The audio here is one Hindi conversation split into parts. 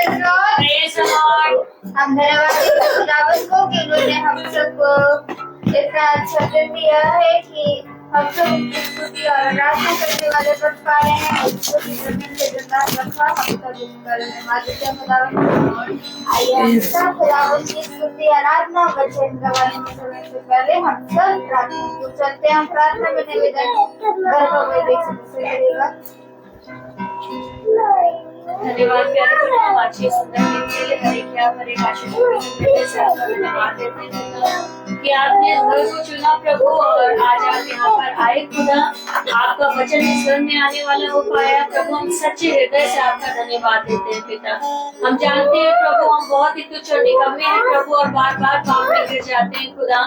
Praise the Lord. हम धन्यवाद देते हैं खुदावंद को कि उन्होंने हम सबको इतना अच्छा दिन दिया है कि हम सब उसकी स्तुति और आराधना करने वाले बन पा रहे हैं। उसको जमीन से जिंदा रखा हम सब उसका धन्यवाद देते हैं खुदावंद को। आइए हम सब खुदावंद की स्तुति आराधना वचन गवाने में समय से पहले हम सब प्रार्थना को चलते हैं। हम प्रार्थना में निवेदन करेगा। धन्यवाद प्यारे प्रभु, हम अच्छी सुंदर दिन के लिए हरे क्या हरे आशीष से आपका धन्यवाद देते हैं कि आपने घर को चुना प्रभु, और आज आप यहाँ पर आए खुदा। आपका वचन इस घर में आने वाला हो पाया प्रभु। हम सच्चे हृदय से आपका धन्यवाद देते हैं पिता। हम जानते हैं प्रभु हम बहुत ही तुच्छ और निकम्मे हैं प्रभु, और बार बार पाप में गिर जाते हैं खुदा।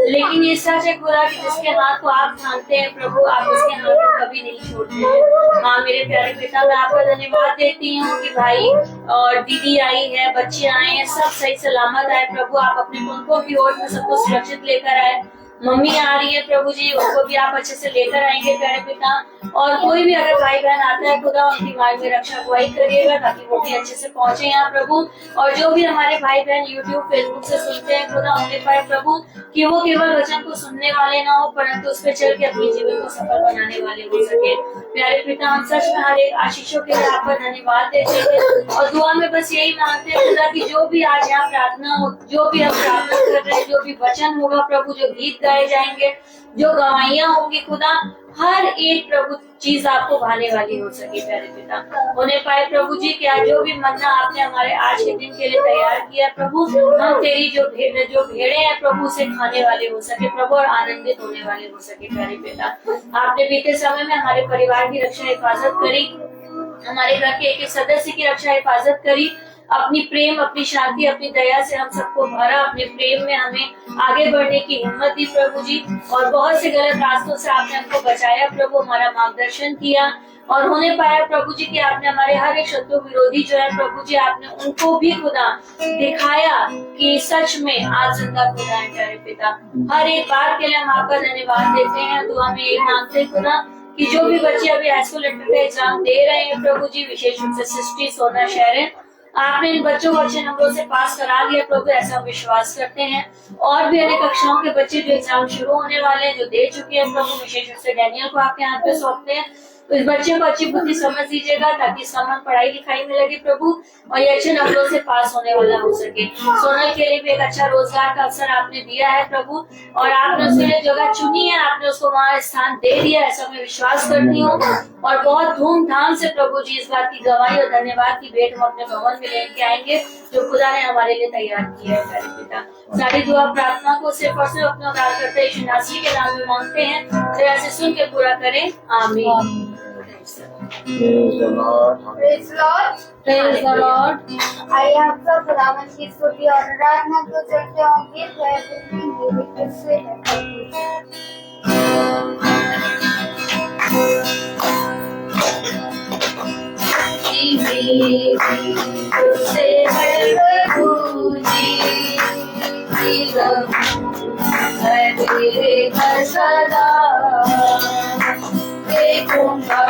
लेकिन ये सच है खुदा कि जिसके हाथ को आप थामते हैं प्रभु, आप उसके हाथ को कभी नहीं छोड़ते हैं। हाँ मेरे प्यारे पिता, मैं आपका धन्यवाद देती हूँ कि भाई और दीदी आई है, बच्चे आए हैं, सब सही सलामत आए प्रभु। आप अपने मुल्कों की ओर में सबको सुरक्षित लेकर आए। मम्मी आ रही है प्रभु जी, उनको भी आप अच्छे से लेकर आएंगे प्यारे पिता। और कोई भी अगर भाई बहन आता है खुदा, उनकी मार्ग में रक्षा अगुवाई करिएगा ताकि वो भी अच्छे से पहुंचे यहाँ प्रभु। और जो भी हमारे भाई बहन यूट्यूब फेसबुक से सुनते हैं खुदा, उनके पाए प्रभु कि वो केवल वचन को सुनने वाले ना हो, परंतु उस पर चल के अपने जीवन को सफल बनाने वाले हो सके। प्यारे पिता, हम सच में हर एक आशीषों के लिए आपका धन्यवाद देते हैं और दुआ में बस यही मांगते हैं खुदा कि जो भी आज यहाँ प्रार्थना हो, जो भी हम प्रार्थना कर रहे हैं, जो भी वचन होगा प्रभु, जो गीत गाए जाएंगे, जो गवाहियां होंगी खुदा, हर एक प्रभु चीज आपको भाने वाली हो सके प्यारे पिता। होने पाए प्रभु जी क्या जो भी मन्ना आपने हमारे आज के दिन के लिए तैयार किया प्रभु, हम तेरी जो भेड़े हैं प्रभु उसे खाने वाले हो सके प्रभु, और आनंदित होने वाले हो सके प्यारे पिता। आपने बीते समय में हमारे परिवार की रक्षा हिफाजत करी, हमारे घर के एक सदस्य की रक्षा हिफाजत करी। अपनी प्रेम, अपनी शांति, अपनी दया से हम सबको भरा। अपने प्रेम में हमें आगे बढ़ने की हिम्मत दी प्रभु जी, और बहुत से गलत रास्तों से आपने हमको बचाया प्रभु, हमारा मार्गदर्शन किया। और होने पाया प्रभु जी कि आपने हमारे हर एक शत्रु विरोधी जो है प्रभु जी, आपने उनको भी खुदा दिखाया कि सच में आप जिंदा खुदा है प्यारे पिता। हर एक बात के लिए हम आपका धन्यवाद देते हैं। दुआ में ये मांगते हैं खुदा कि जो भी बच्चे अभी हाई स्कूल इंटर का एग्जाम दे रहे हैं प्रभु जी, विशेष रूप से सृष्टि, सोना, शहर, आपने इन बच्चों को अच्छे नंबरों से पास करा दिया प्रभु, ऐसा विश्वास करते हैं। और भी अन्य कक्षाओं के बच्चे जो एग्जाम शुरू होने वाले हैं, जो दे चुके हैं प्रभु, विशेष रूप से डैनियल को आपके हाथ पे सौंपते हैं। तो इस बच्चे को अच्छी बुद्धि समझ दीजिएगा ताकि इसका मन पढ़ाई लिखाई में लगे प्रभु, और ये अच्छे नंबरों से पास होने वाला हो सके। सोनल के लिए भी एक अच्छा रोजगार का अवसर आपने दिया है प्रभु, और आपने उसके लिए जगह चुनी है, आपने उसको वहाँ स्थान दे दिया, ऐसा मैं विश्वास करती हूँ। और बहुत धूमधाम से प्रभु जी इस बात की गवाही और धन्यवाद की भेंट हम अपने भवन में लेके आएंगे जो खुदा ने हमारे लिए तैयार किया है प्यारे पिता। सारी दुआ प्रार्थना को सिर्फ और सिर्फ अपना उद्धारकर्ता यीशु मसीह के नाम में मांगते हैं, दया से सुन के पूरा करें, आमीन। Praise the Lord. Praise Lord. Praise the Lord. आइए हम सब खुदावंद की स्तुति और आराधना को करते होंगे। देखूंगा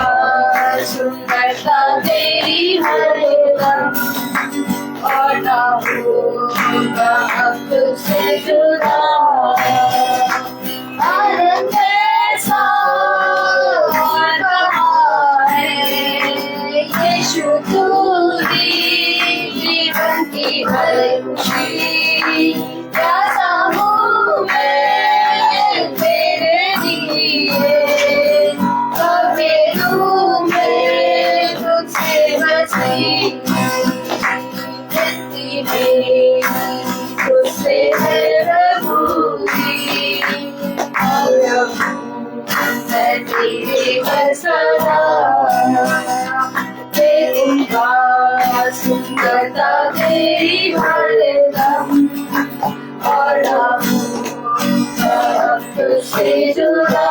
सुंदरता तेरी हरदम, और ना होगा अब तुझसे जुदा। आनंद ऐसा और कहाँ है यीशु, तू ही जीवन की हर खुशी। प्यासा हूँ मैं तेरे लिए, सुंदरता तेरी हरदम, और तुझसे जुड़ा।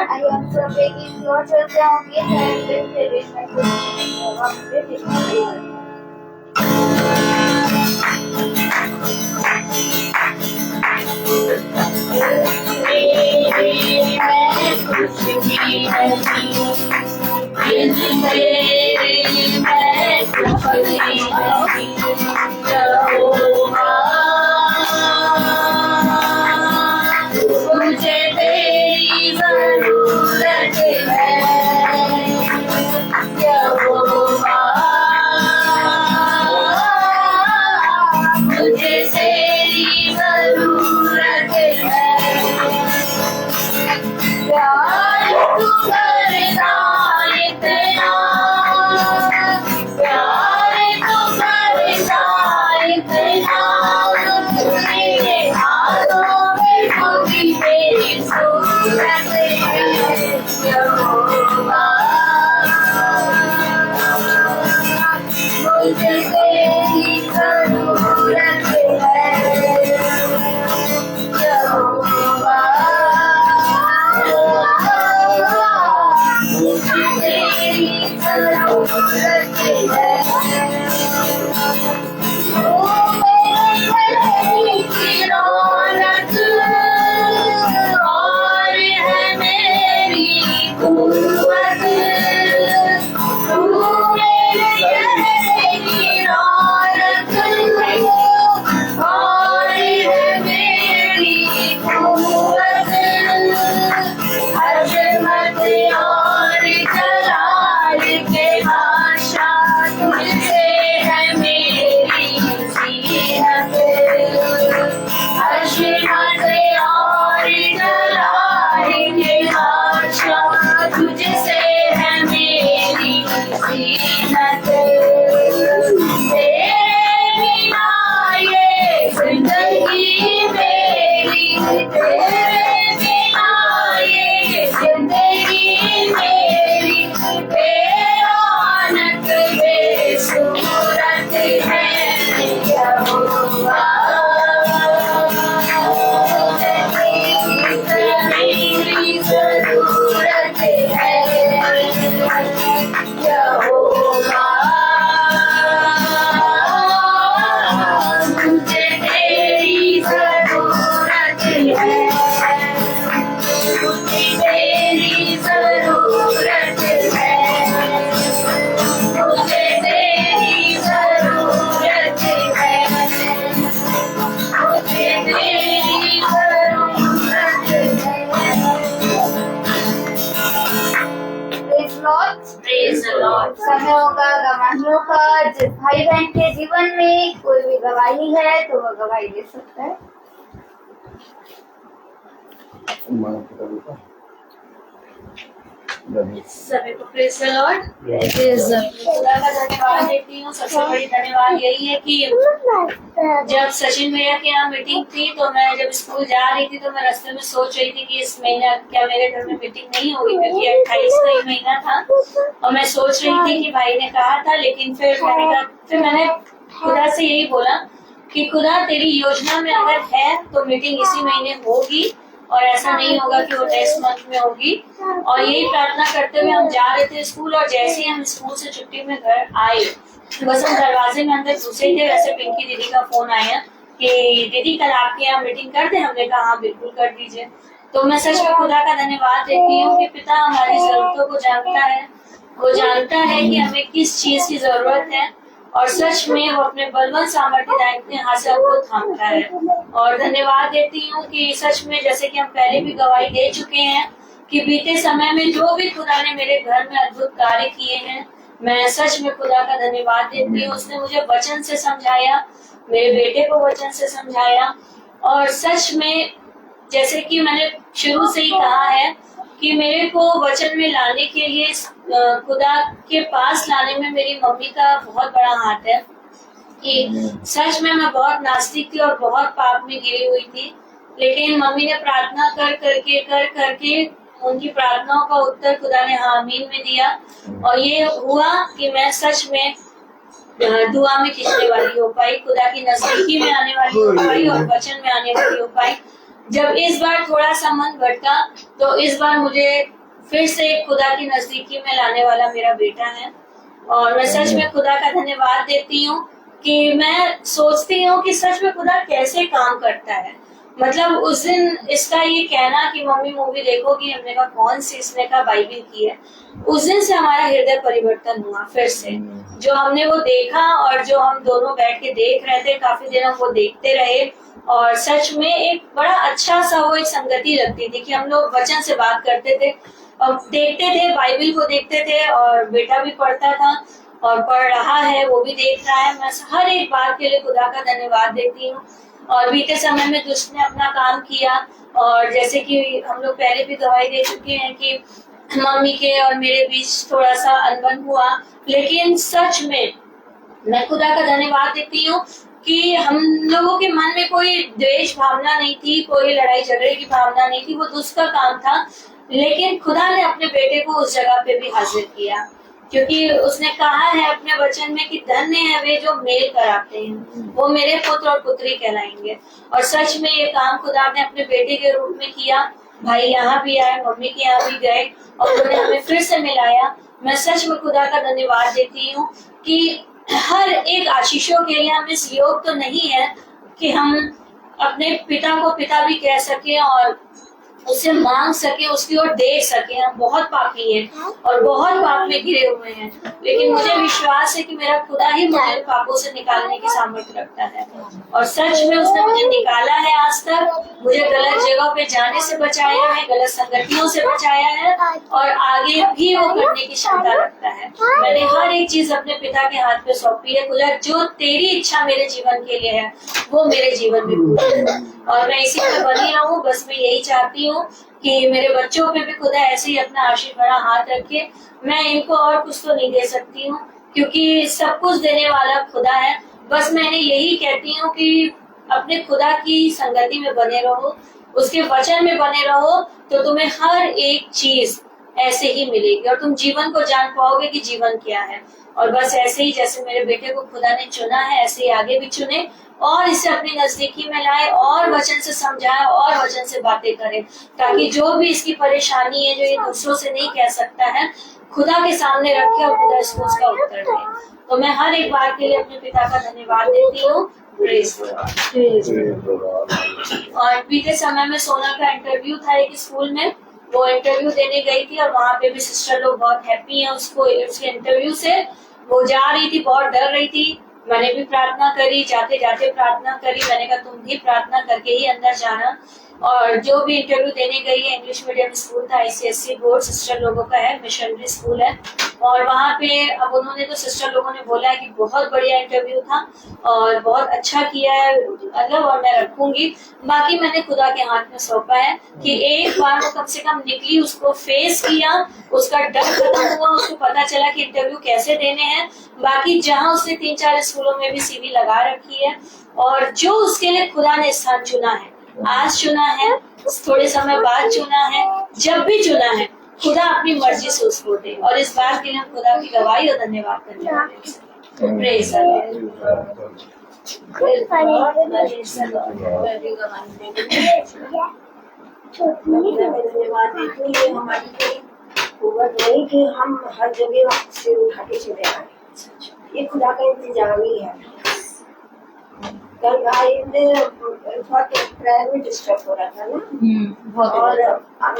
आइए हम सब एक ही की ओर चलते होंगे। मुझे तेरी जरूरत है यहोवा, मुझे तेरी जरूरत है। प्यार तू करता इतना, प्यार तू करता इतना, मेरे हाथों में होगी तेरी सूरत यहोवा, मुझे तेरी जरूरत है यहोवा, मुझे तेरी जरूरत है। ओ मेरे की रौनक और है मेरी कुव्वत, तू मेरे की रौनक और है मेरी कुव्वत, अजमत और जलाल के बादशाह तुझसे है मेरी जीनत, अजमत और जलाल के बादशाह तुझसे है मेरी जीनत। तेरे बिना ये जिंदगी मेरी, तेरे बिना ये जिंदगी मेरी, बेरौनक बेसूरत है यहोवा, तेरी जरूरत है यहोवा, मुझे तेरी जरूरत है, मुझे तेरी जरूरत है, मुझे तेरी जरूरत है, मुझे तेरी जरूरत है। Praise the Lord. समयों का, गवाहियों का, जिस भाई बहन के जीवन में कोई भी गवाही है तो वह गवाही दे सकता है। सभी को प्रेज द लॉर्ड। खुदा का धन्यवाद देती हूँ। सबसे बड़ी धन्यवाद यही है कि जब सचिन भैया के यहाँ मीटिंग थी तो मैं जब स्कूल जा रही थी तो मैं रास्ते में सोच रही थी कि इस महीना क्या मेरे घर में मीटिंग नहीं होगी, क्योंकि 28 का ही महीना था और मैं सोच रही थी कि भाई ने कहा था, लेकिन फिर मैंने खुदा से यही बोला कि खुदा तेरी योजना में अगर है तो मीटिंग इसी महीने होगी और ऐसा नहीं होगा कि वो नेक्स्ट मंथ में होगी। और यही प्रार्थना करते हुए हम जा रहे थे स्कूल, और जैसे ही हम स्कूल से छुट्टी में घर आए बस हम दरवाजे में अंदर घुसे थे, वैसे पिंकी दीदी का फोन आया कि दीदी कल आपके यहाँ मीटिंग कर दे। हमने कहा हाँ बिल्कुल कर दीजिए। तो मैं सच में खुदा का धन्यवाद देती हूँ कि पिता हमारी जरूरतों को जानता है, वो जानता है कि हमें किस चीज की जरूरत है और सच में वो अपने बलवान सामर्थ्य दायित्व हाथ से हमको थामता है। और धन्यवाद देती हूँ कि सच में जैसे कि हम पहले भी गवाही दे चुके हैं कि बीते समय में जो भी खुदा ने मेरे घर में अद्भुत कार्य किए हैं, मैं सच में खुदा का धन्यवाद देती हूँ। उसने मुझे वचन से समझाया, मेरे बेटे को वचन से समझाया, और सच में जैसे कि मैंने शुरू से ही कहा है कि मेरे को वचन में लाने के लिए खुदा के पास लाने में मेरी मम्मी का बहुत बड़ा हाथ है। कि सच में मैं बहुत नास्तिक थी और बहुत पाप में गिरी हुई थी, लेकिन मम्मी ने प्रार्थना कर करके उनकी प्रार्थनाओं का उत्तर खुदा ने आमीन में दिया, और ये हुआ कि मैं सच में दुआ में खिंचने वाली हो पाई, खुदा की नजदीकी में आने वाली हो पाई और वचन में आने वाली हो पाई। जब इस बार थोड़ा सा मन भटका तो इस बार मुझे फिर से खुदा की नजदीकी में लाने वाला मेरा बेटा है। और मैं सच में खुदा का धन्यवाद देती हूँ कि मैं सोचती हूँ कि सच में खुदा कैसे काम करता है। मतलब उस दिन इसका ये कहना कि मम्मी मूवी देखोगी, हमने कहा कौन सी, इसने कहा बाइबिल की है। उस दिन से हमारा हृदय परिवर्तन हुआ। फिर से जो हमने वो देखा और जो हम दोनों बैठ के देख रहे थे, काफी देर हम वो देखते रहे और सच में एक बड़ा अच्छा सा वो एक संगति लगती थी कि हम लोग वचन से बात करते थे और देखते थे, बाइबिल को देखते थे और बेटा भी पढ़ता था और पढ़ रहा है, वो भी देख रहा है। मैं हर एक बात के लिए खुदा का धन्यवाद देती हूँ। और बीते समय में दुष्ट ने अपना काम किया और जैसे कि हम लोग पहले भी गवाही दे चुके हैं कि मम्मी के और मेरे बीच थोड़ा सा अनबन हुआ, लेकिन सच में मैं खुदा का धन्यवाद देती हूँ कि हम लोगों के मन में कोई द्वेष भावना नहीं थी, कोई लड़ाई झगड़े की भावना नहीं थी। वो दुष्ट का काम था, लेकिन खुदा ने अपने बेटे को उस जगह पे भी हाजिर किया, क्योंकि उसने कहा है अपने वचन में कि धन्य है वे जो मेल कराते हैं, वो मेरे पुत्र और पुत्री कहलाएंगे। और सच में ये काम खुदा ने अपने बेटे के रूप में किया। भाई यहाँ भी आए, मम्मी के यहाँ भी गए और उन्होंने हमें फिर से मिलाया। मैं सच में खुदा का धन्यवाद देती हूँ कि हर एक आशीषों के लिए हम इस योग तो नहीं है कि हम अपने पिता को पिता भी कह सके और उससे मांग सके, उसकी ओर देख सके। हम बहुत पापी हैं और बहुत पाप में घिरे हुए हैं, लेकिन मुझे विश्वास है कि मेरा खुदा ही मुझे पापों से निकालने की सामर्थ्य रखता है। और सच में उसने मुझे निकाला है आज तक, मुझे गलत जगह पे जाने से बचाया है, गलत संगतियों से बचाया है और आगे भी वो करने की क्षमता रखता है। मैंने हर एक चीज अपने पिता के हाथ पे सौंपी है। खुदा जो तेरी इच्छा मेरे जीवन के लिए है वो मेरे जीवन में पूरी है और मैं इसी में बनी रहूं। बस मैं यही चाहती हूँ कि मेरे बच्चों पे भी खुदा ऐसे ही अपना आशीष भरा हाथ रखे। मैं इनको और कुछ तो नहीं दे सकती हूँ क्योंकि सब कुछ देने वाला खुदा है। बस मैंने यही कहती हूँ कि अपने खुदा की संगति में बने रहो, उसके वचन में बने रहो, तो तुम्हें हर एक चीज ऐसे ही मिलेगी और तुम जीवन को जान पाओगे कि जीवन क्या है। और बस ऐसे ही जैसे मेरे बेटे को खुदा ने चुना है, ऐसे ही आगे भी चुने और इसे अपनी नजदीकी में लाए और वचन से समझाए और वचन से बातें करे, ताकि जो भी इसकी परेशानी है, जो ये दूसरों से नहीं कह सकता है, खुदा के सामने रखे और खुदा इसको उसका उत्तर दे। तो मैं हर एक बात के लिए अपने पिता का धन्यवाद देती हूँ। और बीते समय में सोनल का इंटरव्यू था एक स्कूल में, वो इंटरव्यू देने गई थी और वहाँ पे भी सिस्टर लोग बहुत हैप्पी हैं उसको, उसके इंटरव्यू से। वो जा रही थी, बहुत डर रही थी, मैंने भी प्रार्थना करी, जाते जाते प्रार्थना करी। मैंने कहा तुम भी प्रार्थना करके ही अंदर जाना। और जो भी इंटरव्यू देने गई है, इंग्लिश मीडियम स्कूल था, ICSE बोर्ड सिस्टर लोगों का है, मिशनरी स्कूल है। और वहाँ पे अब उन्होंने तो सिस्टर लोगों ने बोला है कि बहुत बढ़िया इंटरव्यू था और बहुत अच्छा किया है मतलब, और मैं रखूंगी। बाकी मैंने खुदा के हाथ में सौंपा है कि एक बार वो कम से कम निकली, उसको फेस किया, उसका डर खत्म हुआ, उसको पता चला कि इंटरव्यू कैसे देने हैं। बाकी जहाँ उसने 3-4 स्कूलों में भी CV लगा रखी है और जो उसके लिए खुदा ने स्थान चुना है, आज चुना है, थोड़े समय बाद चुना है, जब भी चुना है, खुदा अपनी मर्जी से उसको दे। और इस बात के लिए हम खुदा की गवाही और धन्यवाद करने वाले हैं। Praise the Lord. हमारी कुव्वत नहीं कि हम हर जगह सिर उठा के चले आए, ये खुदा का इंतजाम ही है। कल भाई ने बहुत प्रेयर में डिस्टर्ब हो रहा था ना, और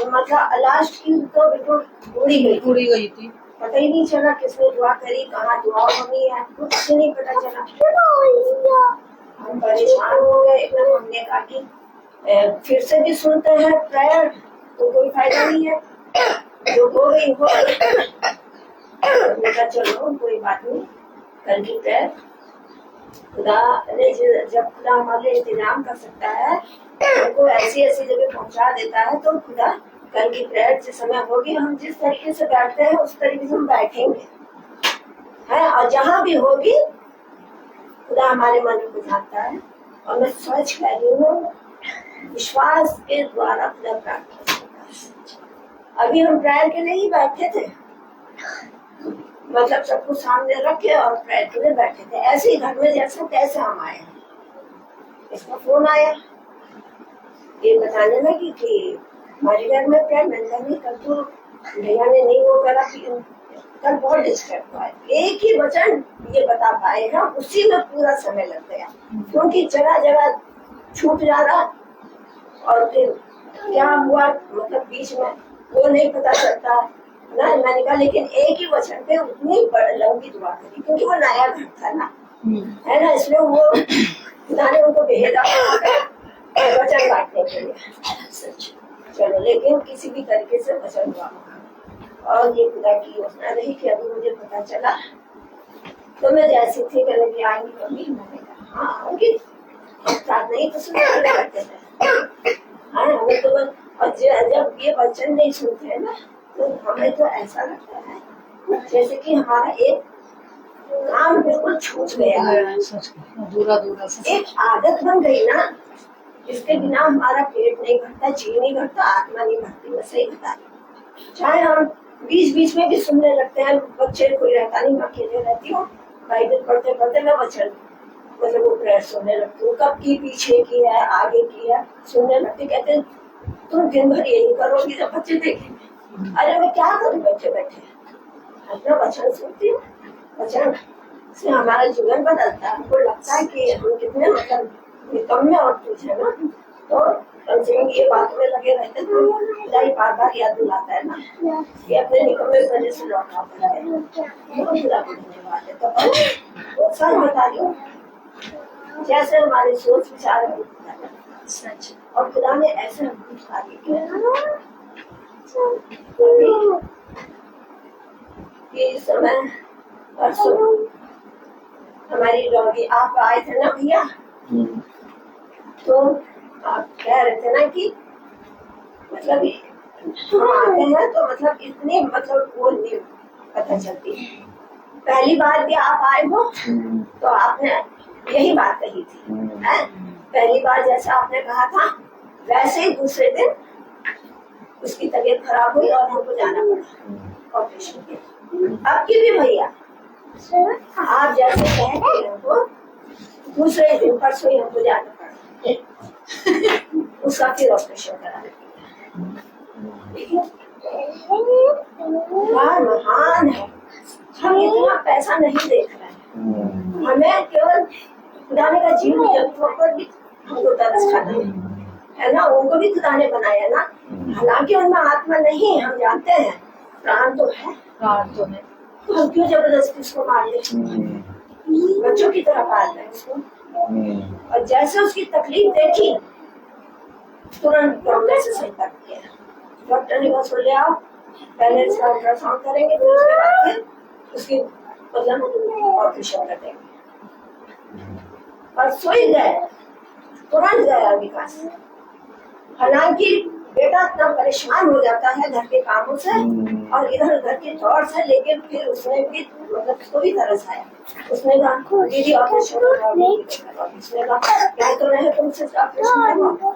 मतलब लास्ट की तो बिल्कुल उड़ी गई थी। पता ही नहीं चला किसने दुआ करी, कहाँ दुआ होनी है, कुछ नहीं पता चला। हम परेशान हो गए एकदम। हमने कहा कि फिर से भी सुनते हैं प्रेयर तो कोई फायदा नहीं है, जो हो गई हो गई। चलो कोई बात नहीं, कल की प्रेयर खुदा ने जब खुदा हमारे इंतजाम कर सकता है, उनको ऐसी ऐसी जगह पहुंचा देता है, तो खुदा कल की प्रेयर जिस समय होगी, हम जिस तरीके से बैठते हैं उस तरीके से हम बैठेंगे है, और जहाँ भी होगी खुदा हमारे मन को जानता है। और मैं सच कह रही हूँ, विश्वास के द्वारा खुदा प्राप्त कर सकता है। अभी हम प्रेयर के लिए ही बैठे थे, मतलब सबको सामने रख के और प्रेयर के लिए बैठे थे, ऐसे ही घर में जैसा तैसे हम आए। इसका फोन आया ये बताने लगी कि हमारे घर में प्रेयर। मैंने कहा नहीं, कल तो भैया ने नहीं वो करा कि कल बहुत डिस्टर्ब हुआ है। एक ही वचन ये बता पाए हैं, उसी में पूरा समय लग गया, क्योंकि जगह जगह छूट जा रहा और फिर क्या हुआ मतलब बीच में वो नहीं पता चलता ना। मैंने कहा लेकिन एक ही वचन पे उतनी लंबी दुआ करी, क्योंकि वो नया घर था ना, है ना, इसलिए वो खुदा ने उनको भेजा वचन बांटने के लिए। चलो, लेकिन किसी भी तरीके से वचन हुआ। और ये खुदा की योजना रही कि अभी मुझे पता चला तो मैं जैसी थी कहने की आएंगी कभी, मैंने कहा हाँ आऊंगी, नहीं तो सुनते रहते हैं। हाँ हमें तो और जब ये वचन नहीं सुनते हैं ना तो हमें तो ऐसा लगता है जैसे कि हमारा एक काम बिल्कुल छूट गया है, एक आदत बन गई ना, जिसके बिना हमारा पेट नहीं भरता, जी नहीं भरता, आत्मा नहीं भरती। मैं सही बता रही। चाहे हम बीच बीच में भी सुनने लगते हैं, बच्चे कोई रहता नहीं, मैं अकेले रहती हूँ, बाइबल पढ़ते पढ़ते मैं वचन मतलब वो प्रेयर सुनने लगती हूँ, कब की पीछे की है आगे की है सुनने लगती। कहते तुम दिन भर यही करोगी जब बच्चे देखेंगे। अरे मैं क्या करूँ बच्चे बैठे, अपना वचन सुनती हूँ, वचन से हमारा जीवन बदलता है। हमको लगता है कि हम कितने मतलब कम में और कुछ है ना, तो कम से कम ये बात में लगे रहते तो खुदाई बार बार याद दिलाता है ना कि अपने निकम्मे वजह से लौटा पड़ा है, तो खुदा को धन्यवाद है। तो सच बता रही हूँ, जैसे हमारे सोच विचार है सच, और खुदा ने ऐसे हमको कार्य किया कि समय परसों हमारी डॉगी आप आए थे ना भैया, तो आप कह रहे थे ना कि मतलब हम आते हैं तो मतलब इतनी मतलब वो नहीं पता चलती। पहली बार भी आप आए हो तो आपने यही बात कही थी, है? पहली बार जैसा आपने कहा था वैसे ही दूसरे दिन उसकी तबीयत खराब हुई और हमको जाना पड़ा ऑपरेशन के। अब की भी भैया आप जैसे कह रहे हो दूसरे दिन परसों ही हमको जाना पड़ा उसका फिर ऑपरेशन करा। महान है, हम इतना पैसा नहीं देख रहे हैं, हमें केवल खुदा ने का जीव जंतुओं पर भी हमको तरस खाना है ना। उनको भी खुदा ने बनाया ना, हालांकि उनमें आत्मा नहीं, हम जानते हैं, प्राण तो है, तो हम क्यों जबरदस्ती उसको मार दे, बच्चों की तरह पाल रहे उसको। और जैसे उसकी तकलीफ देखी तुरंत डॉक्टर से संपर्क किया। डॉक्टर ने बस बोले आओ पहले इसका अल्ट्रासाउंड करेंगे, फिर उसके बाद फिर उसकी मतलब ऑपरेशन कर देंगे। और सोई गए, तुरंत गया विकास। हालांकि बेटा इतना परेशान हो जाता है घर के कामों से और इधर घर की दौड़ से, लेकिन फिर उसने भी मतलब उसको भी तरस आया। उसने कहा दीदी ऑपरेशन उसने कहा क्या कर रहे हैं तुमसे ऑपरेशन करवाओ।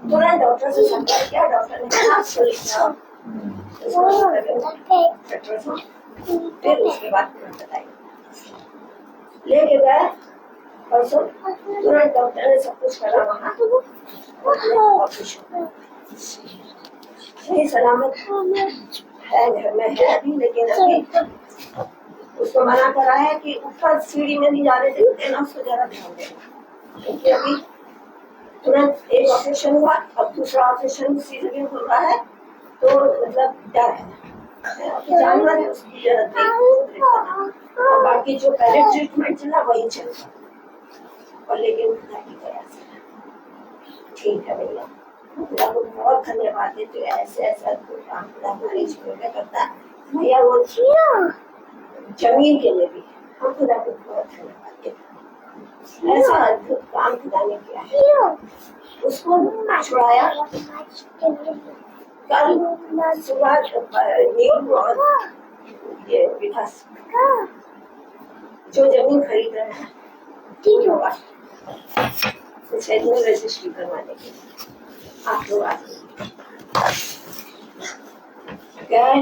तुरंत डॉक्टर से संपर्क किया, डॉक्टर ने कहा फिर उसके बाद बताइए लेके गए परसों, तुरंत डॉक्टर ने सब कुछ करा वहाँ ऑपरेशन सही सलामत है, घर में है अभी, लेकिन अभी उसको मना करा है कि ऊपर सीढ़ी में नहीं जाने देना, उसको जरा ध्यान देना, क्योंकि अभी तुरंत एक ऑपरेशन हुआ, अब दूसरा ऑपरेशन उसी जगह हो रहा है, तो मतलब डर है जानवर है उसकी जरूरत नहीं, और बाकी जो पहले ट्रीटमेंट चला वही चल रहा। और लेकिन ठीक है भैया, खुदा को बहुत धन्यवाद देते हैं, ऐसे ऐसा काम खुदा हमारे जीवन में करता है भैया। वो जमीन के लिए भी हम खुदा को बहुत धन्यवाद देते हैं, ऐसा अद्भुत काम खुदा ने किया है। उसको छुड़ाया कल सुबह नींबू और ये विकास जो जमीन खरीद रहे हैं ठीक होगा, में रजिस्ट्री करवाने के लिए आप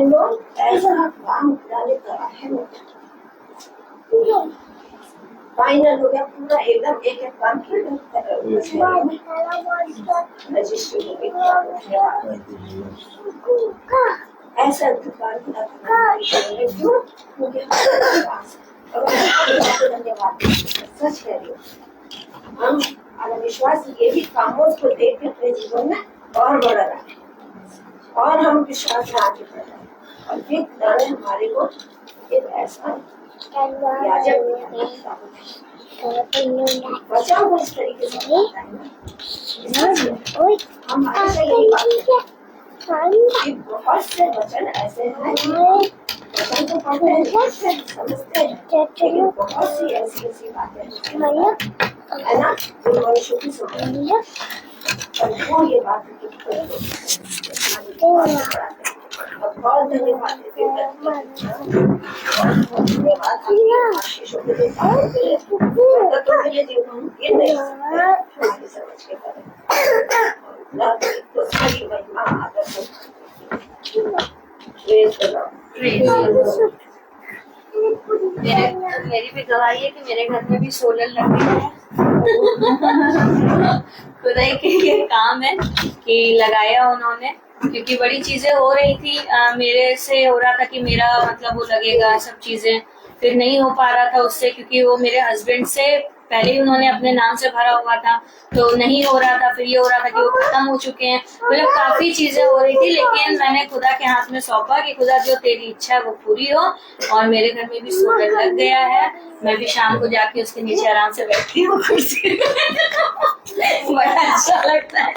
लोग ऐसा काम खुदा करा है, फाइनल हो गया पूरा एकदम, एक एक काम किया रजिस्ट्री हो गई। ऐसा अधिकार खुदा करेंगे क्यों? क्योंकि हमारे विश्वास है और हम धन्यवाद सच कह रही हूँ। हम विश्वास ये भी कामों को देख के अपने जीवन में और बड़ा रखें और हम विश्वास में आगे बढ़ रहे और फिर खुदा ने हमारे को एक ऐसा बच्चों को इस तरीके से बताता है ना, हम हमेशा यही बात कि बहुत से वचन ऐसे हैं वचन तो पढ़ते हैं समझते हैं, लेकिन बहुत सी ऐसी बातें है ना जो मनुष्य की समझ और वो ये बात बहुत धन्यवाद देते समझ के करें तो सारी महिमा आदर मेरी भी गवाही है कि मेरे घर में भी सोलर लगे हैं। खुदाई के ये काम है कि लगाया उन्होंने, क्योंकि बड़ी चीजें हो रही थी। मेरे से हो रहा था कि मेरा मतलब वो लगेगा सब चीजें, फिर नहीं हो पा रहा था उससे, क्योंकि वो मेरे हस्बैंड से पहले ही उन्होंने अपने नाम से भरा हुआ था, तो नहीं हो रहा था। फिर ये हो रहा था कि वो खत्म हो चुके हैं, मतलब काफी चीजें हो रही थी। लेकिन मैंने खुदा के हाथ में सौंपा कि खुदा जो तेरी इच्छा है वो पूरी हो। और मेरे घर में भी सोलर लग गया है। मैं भी शाम को जाके उसके नीचे आराम से बैठती हूँ कुर्सी बड़ा अच्छा लगता है।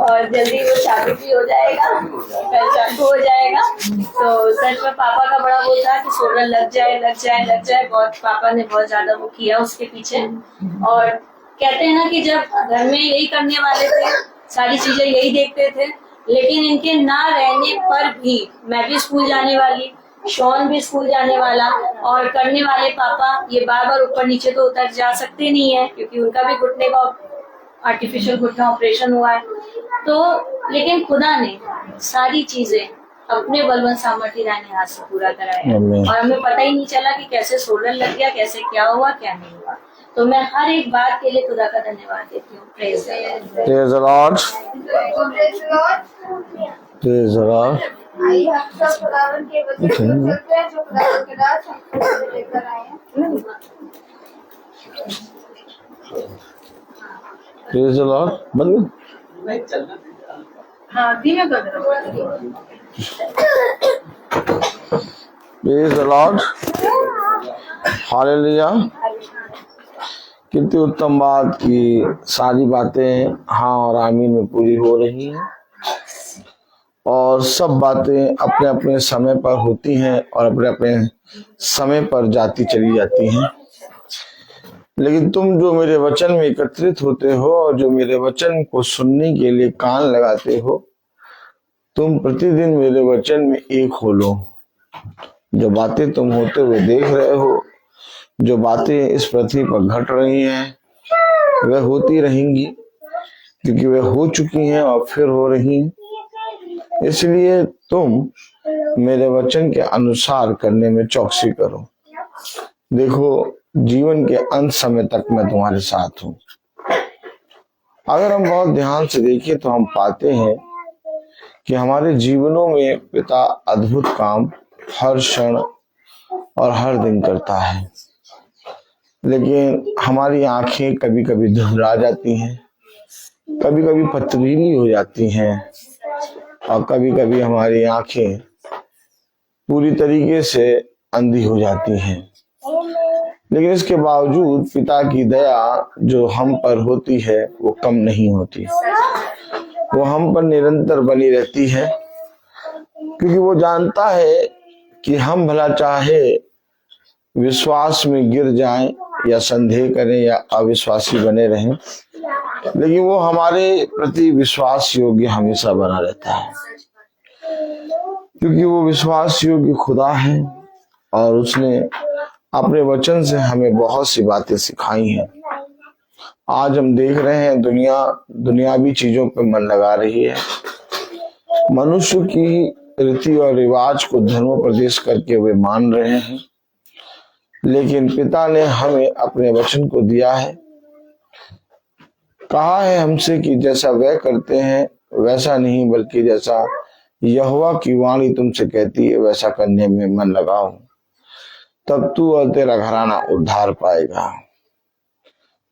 और जल्दी वो चालू भी हो जाएगा, कल चालू हो जाएगा। तो सच में पापा का बड़ा वो था कि सोलर लग जाए लग जाए लग जाए। बहुत पापा ने बहुत ज्यादा वो किया उसके पीछे। और कहते हैं ना कि जब घर में यही करने वाले थे, सारी चीजें यही देखते थे, लेकिन इनके ना रहने पर भी मैं भी स्कूल जाने वाली, शॉन भी स्कूल जाने वाला, और करने वाले पापा ये बार बार ऊपर नीचे तो उतर जा सकते नहीं है, क्योंकि उनका भी घुटने का आर्टिफिशियल घुटना ऑपरेशन हुआ है। तो लेकिन खुदा ने सारी चीजें अपने बलवंत सामर्थ्य दाहिने हाथ से पूरा कराया और हमें पता ही नहीं चला कि कैसे सोलर लग गया, कैसे क्या हुआ क्या नहीं हुआ। तो मैं हर एक बात के लिए खुदा का धन्यवाद देती हूँ। Praise the Lord. Praise the Lord. आइए हम सब खुदावन के वचन को चलते हैं जो खुदावन के दास हम लेकर आए हैं। Praise the Lord. बंद हाँ धीमे कर दो। Praise the Lord. हालेलुया। कितनी उत्तम बात की सारी बातें हाँ और आमीन में पूरी हो रही हैं, और सब बातें अपने अपने समय पर होती हैं और अपने अपने समय पर जाती चली जाती हैं। लेकिन तुम जो मेरे वचन में एकत्रित होते हो और जो मेरे वचन को सुनने के लिए कान लगाते हो, तुम प्रतिदिन मेरे वचन में एक हो लो। जो बातें तुम होते हुए देख रहे हो, जो बातें इस पृथ्वी पर घट रही हैं, वह होती रहेंगी, क्योंकि वह हो चुकी हैं और फिर हो रही हैं। इसलिए तुम मेरे वचन के अनुसार करने में चौकसी करो। देखो, जीवन के अंत समय तक मैं तुम्हारे साथ हूँ। अगर हम बहुत ध्यान से देखें तो हम पाते हैं कि हमारे जीवनों में पिता अद्भुत काम हर क्षण और हर दिन करता है। लेकिन हमारी आंखें कभी कभी धुंधला जाती हैं, कभी कभी पथरीली हो जाती हैं, और कभी कभी हमारी आंखें पूरी तरीके से अंधी हो जाती हैं। लेकिन इसके बावजूद पिता की दया जो हम पर होती है वो कम नहीं होती, वो हम पर निरंतर बनी रहती है, क्योंकि वो जानता है कि हम भला चाहे विश्वास में गिर जाएं या संदेह करें या अविश्वासी बने रहें, लेकिन वो हमारे प्रति विश्वास योग्य हमेशा बना रहता है, क्योंकि वो विश्वास योग्य खुदा है और उसने अपने वचन से हमें बहुत सी बातें सिखाई हैं। आज हम देख रहे हैं दुनियावी चीजों पर मन लगा रही है, मनुष्य की रीति और रिवाज को धर्मोपदेश करके वे मान रहे हैं। लेकिन पिता ने हमें अपने वचन को दिया है, कहा है हमसे कि जैसा वह करते हैं वैसा नहीं, बल्कि जैसा यहोवा की वाणी तुमसे कहती है वैसा करने में मन लगाओ, तब तू और तेरा घराना उद्धार पाएगा।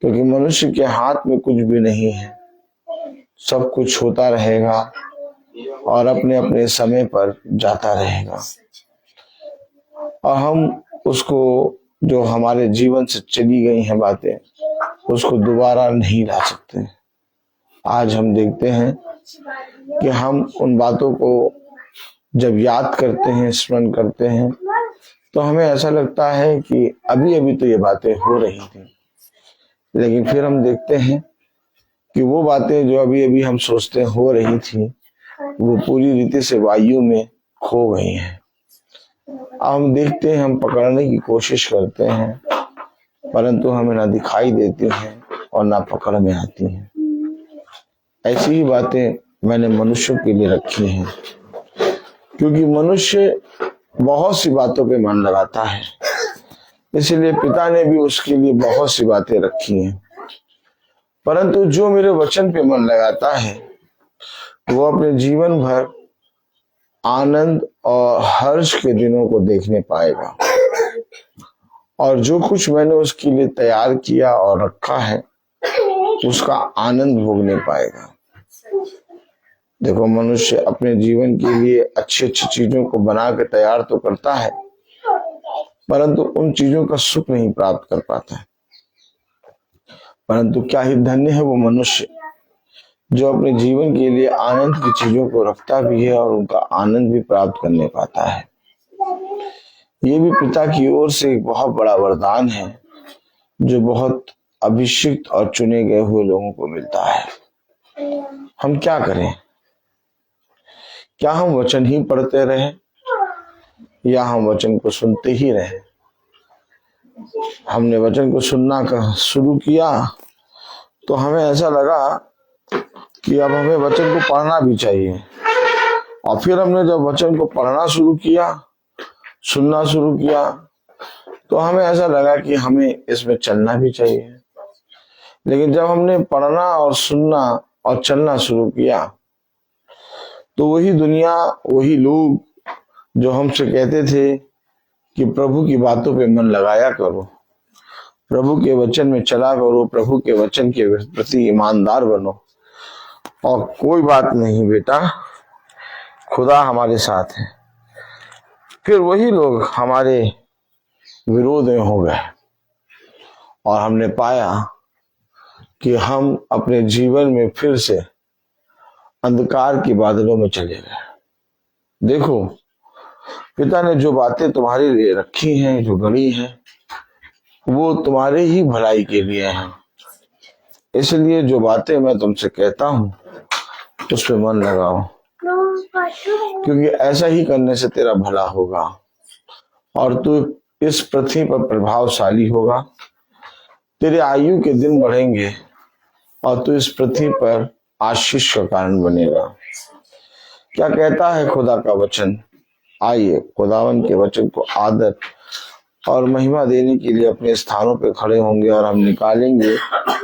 क्योंकि मनुष्य के हाथ में कुछ भी नहीं है, सब कुछ होता रहेगा और अपने अपने समय पर जाता रहेगा, और हम उसको, जो हमारे जीवन से चली गई हैं बातें, उसको दोबारा नहीं ला सकते। आज हम देखते हैं कि हम उन बातों को जब याद करते हैं, स्मरण करते हैं, तो हमें ऐसा लगता है कि अभी अभी तो ये बातें हो रही थी, लेकिन फिर हम देखते हैं कि वो बातें जो अभी अभी हम सोचते हो रही थी, वो पूरी रीति से वायु में खो गई हैं। अब हम देखते हैं, हम पकड़ने की कोशिश करते हैं, परंतु हमें ना दिखाई देती हैं और ना पकड़ में आती हैं। ऐसी ही बातें मैंने मनुष्यों के लिए रखी हैं, क्योंकि मनुष्य बहुत सी बातों पे मन लगाता है, इसलिए पिता ने भी उसके लिए बहुत सी बातें रखी हैं। परंतु जो मेरे वचन पे मन लगाता है वो अपने जीवन भर आनंद और हर्ष के दिनों को देखने पाएगा, और जो कुछ मैंने उसके लिए तैयार किया और रखा है उसका आनंद भोगने पाएगा। देखो, मनुष्य अपने जीवन के लिए अच्छी अच्छी चीजों को बना के तैयार तो करता है, परंतु उन चीजों का सुख नहीं प्राप्त कर पाता है। परंतु क्या ही धन्य है वो मनुष्य जो अपने जीवन के लिए आनंद की चीजों को रखता भी है और उनका आनंद भी प्राप्त करने पाता है। ये भी पिता की ओर से एक बहुत बड़ा वरदान है, जो बहुत अभिषिक्त और चुने गए हुए लोगों को मिलता है। हम क्या करें? क्या हम वचन ही पढ़ते रहें या हम वचन को सुनते ही रहें? हमने वचन को सुनना का शुरू किया तो हमें ऐसा लगा कि अब हमें वचन को पढ़ना भी चाहिए, और फिर हमने जब वचन को पढ़ना शुरू किया, सुनना शुरू किया, तो हमें ऐसा लगा कि हमें इसमें चलना भी चाहिए। लेकिन जब हमने पढ़ना और सुनना और चलना शुरू किया, तो वही दुनिया, वही लोग जो हमसे कहते थे कि प्रभु की बातों पे मन लगाया करो, प्रभु के वचन में चला करो, प्रभु के वचन के प्रति ईमानदार बनो, और कोई बात नहीं बेटा, खुदा हमारे साथ है, फिर वही लोग हमारे विरोध में हो गए, और हमने पाया कि हम अपने जीवन में फिर से अंधकार के बादलों में चले गए। देखो, पिता ने जो बातें तुम्हारे लिए रखी हैं, जो गढ़ी हैं, वो तुम्हारे ही भलाई के लिए हैं। इसलिए जो बातें मैं तुमसे कहता हूँ उस पे मन लगाओ, क्योंकि ऐसा ही करने से तेरा भला होगा और तू इस पृथ्वी पर प्रभावशाली होगा। तेरे आयु के दिन बढ़ेंगे और तू इस पृथ्वी पर आशीष का कारण बनेगा। क्या कहता है खुदा का वचन? आइए खुदावन के वचन को आदर और महिमा देने के लिए अपने स्थानों पे खड़े होंगे और हम निकालेंगे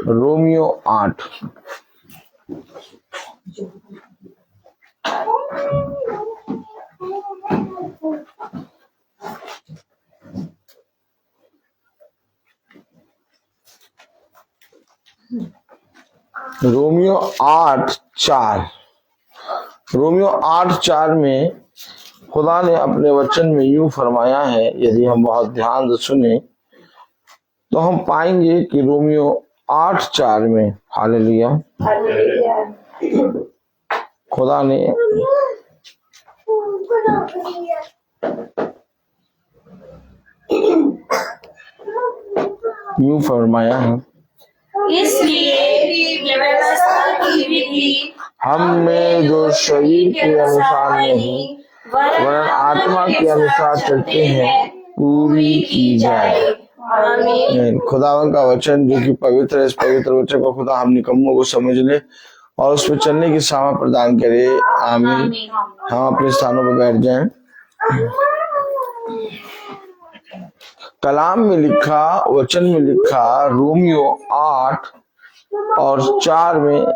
रोमियो 8। रोमियो 8:4। रोमियो 8:4 में खुदा ने अपने वचन में यूं फरमाया है, यदि हम बहुत ध्यान से सुने तो हम पाएंगे कि रोमियो 8:4 में, हालेलुया, खुदा ने यूं फरमाया है, इसलिए व्यवस्था की विधि हम में जो शरीर के अनुसार नहीं वरन आत्मा के अनुसार चलते हैं पूरी की जाए। आमीन। खुदावन का वचन जो कि पवित्र है, इस पवित्र वचन को खुदा हम निकम्मों को समझ ले और उस पर चलने की सामा प्रदान करे। आमीन। हम अपने स्थानों पर बैठ जाएं। कलाम में लिखा, वचन में लिखा रोमियो 8:4 में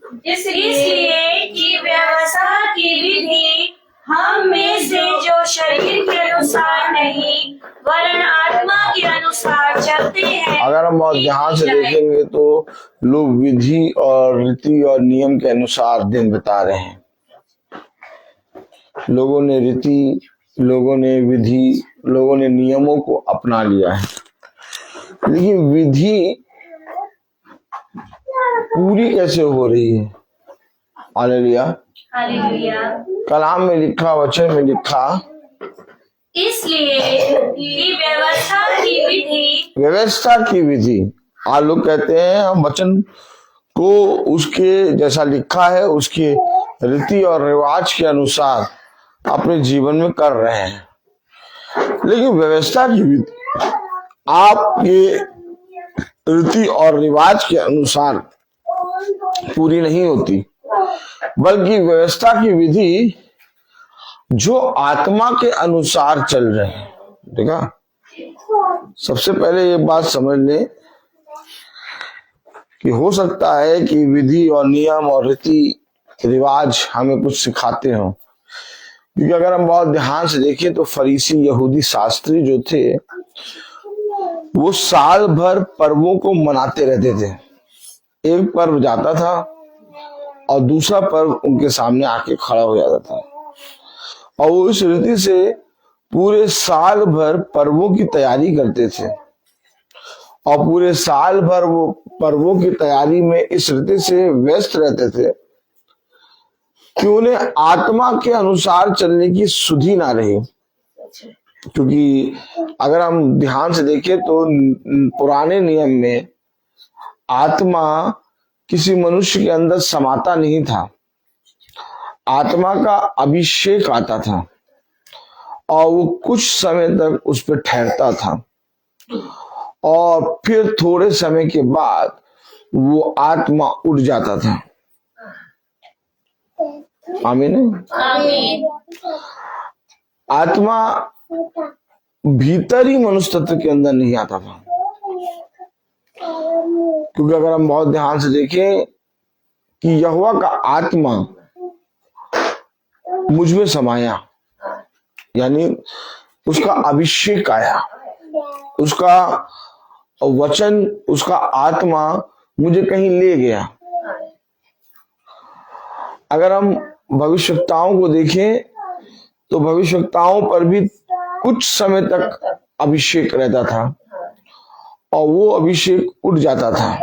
इसलिए कि व्यवस्था की विधि हम में से जो शरीर के अनुसार नहीं वरन आत्मा के अनुसार चलते हैं। अगर हम बहुत ध्यान से देखेंगे तो लोग विधि और रीति और नियम के अनुसार दिन बिता रहे हैं। लोगों ने रीति, लोगों ने विधि, लोगों ने नियमों को अपना लिया है, लेकिन विधि पूरी कैसे हो रही है? हालेलुया। हालेलुया। कलाम में लिखा, वचन में लिखा, इसलिए कि व्यवस्था की विधि। आज लोग कहते हैं हम वचन को उसके जैसा लिखा है उसके रीति और रिवाज के अनुसार अपने जीवन में कर रहे हैं, लेकिन व्यवस्था की विधि आपके रीति और रिवाज के अनुसार पूरी नहीं होती, बल्कि व्यवस्था की विधि जो आत्मा के अनुसार चल रहे हैं। देखा, सबसे पहले ये बात समझ लें कि हो सकता है कि विधि और नियम और रीति रिवाज हमें कुछ सिखाते हो, क्योंकि अगर हम बहुत ध्यान से देखें तो फरीसी यहूदी शास्त्री जो थे वो साल भर पर्वों को मनाते रहते थे। एक पर्व जाता था और दूसरा पर्व उनके सामने आके खड़ा हो जाता था, और वो इस रीति से पूरे साल भर पर्वों की तैयारी करते थे, और पूरे साल भर वो पर्वों की तैयारी में इस रीति से व्यस्त रहते थे कि उन्हें आत्मा के अनुसार चलने की सुधि ना रही। क्योंकि अगर हम ध्यान से देखें तो पुराने नियम में आत्मा किसी मनुष्य के अंदर समाता नहीं था, आत्मा का अभिषेक आता था और वो कुछ समय तक उस पर ठहरता था, और फिर थोड़े समय के बाद वो आत्मा उड़ जाता था। आमीन। आमीन। आत्मा भीतरी मनुष्य तत्व के अंदर नहीं आता था, क्योंकि अगर हम बहुत ध्यान से देखें कि यहोवा का आत्मा मुझ में समाया, यानी उसका अभिषेक आया, उसका वचन, उसका आत्मा मुझे कहीं ले गया। अगर हम भविष्यवक्ताओं को देखें तो भविष्यवक्ताओं पर भी कुछ समय तक अभिषेक रहता था और वो अभिषेक उड़ जाता था।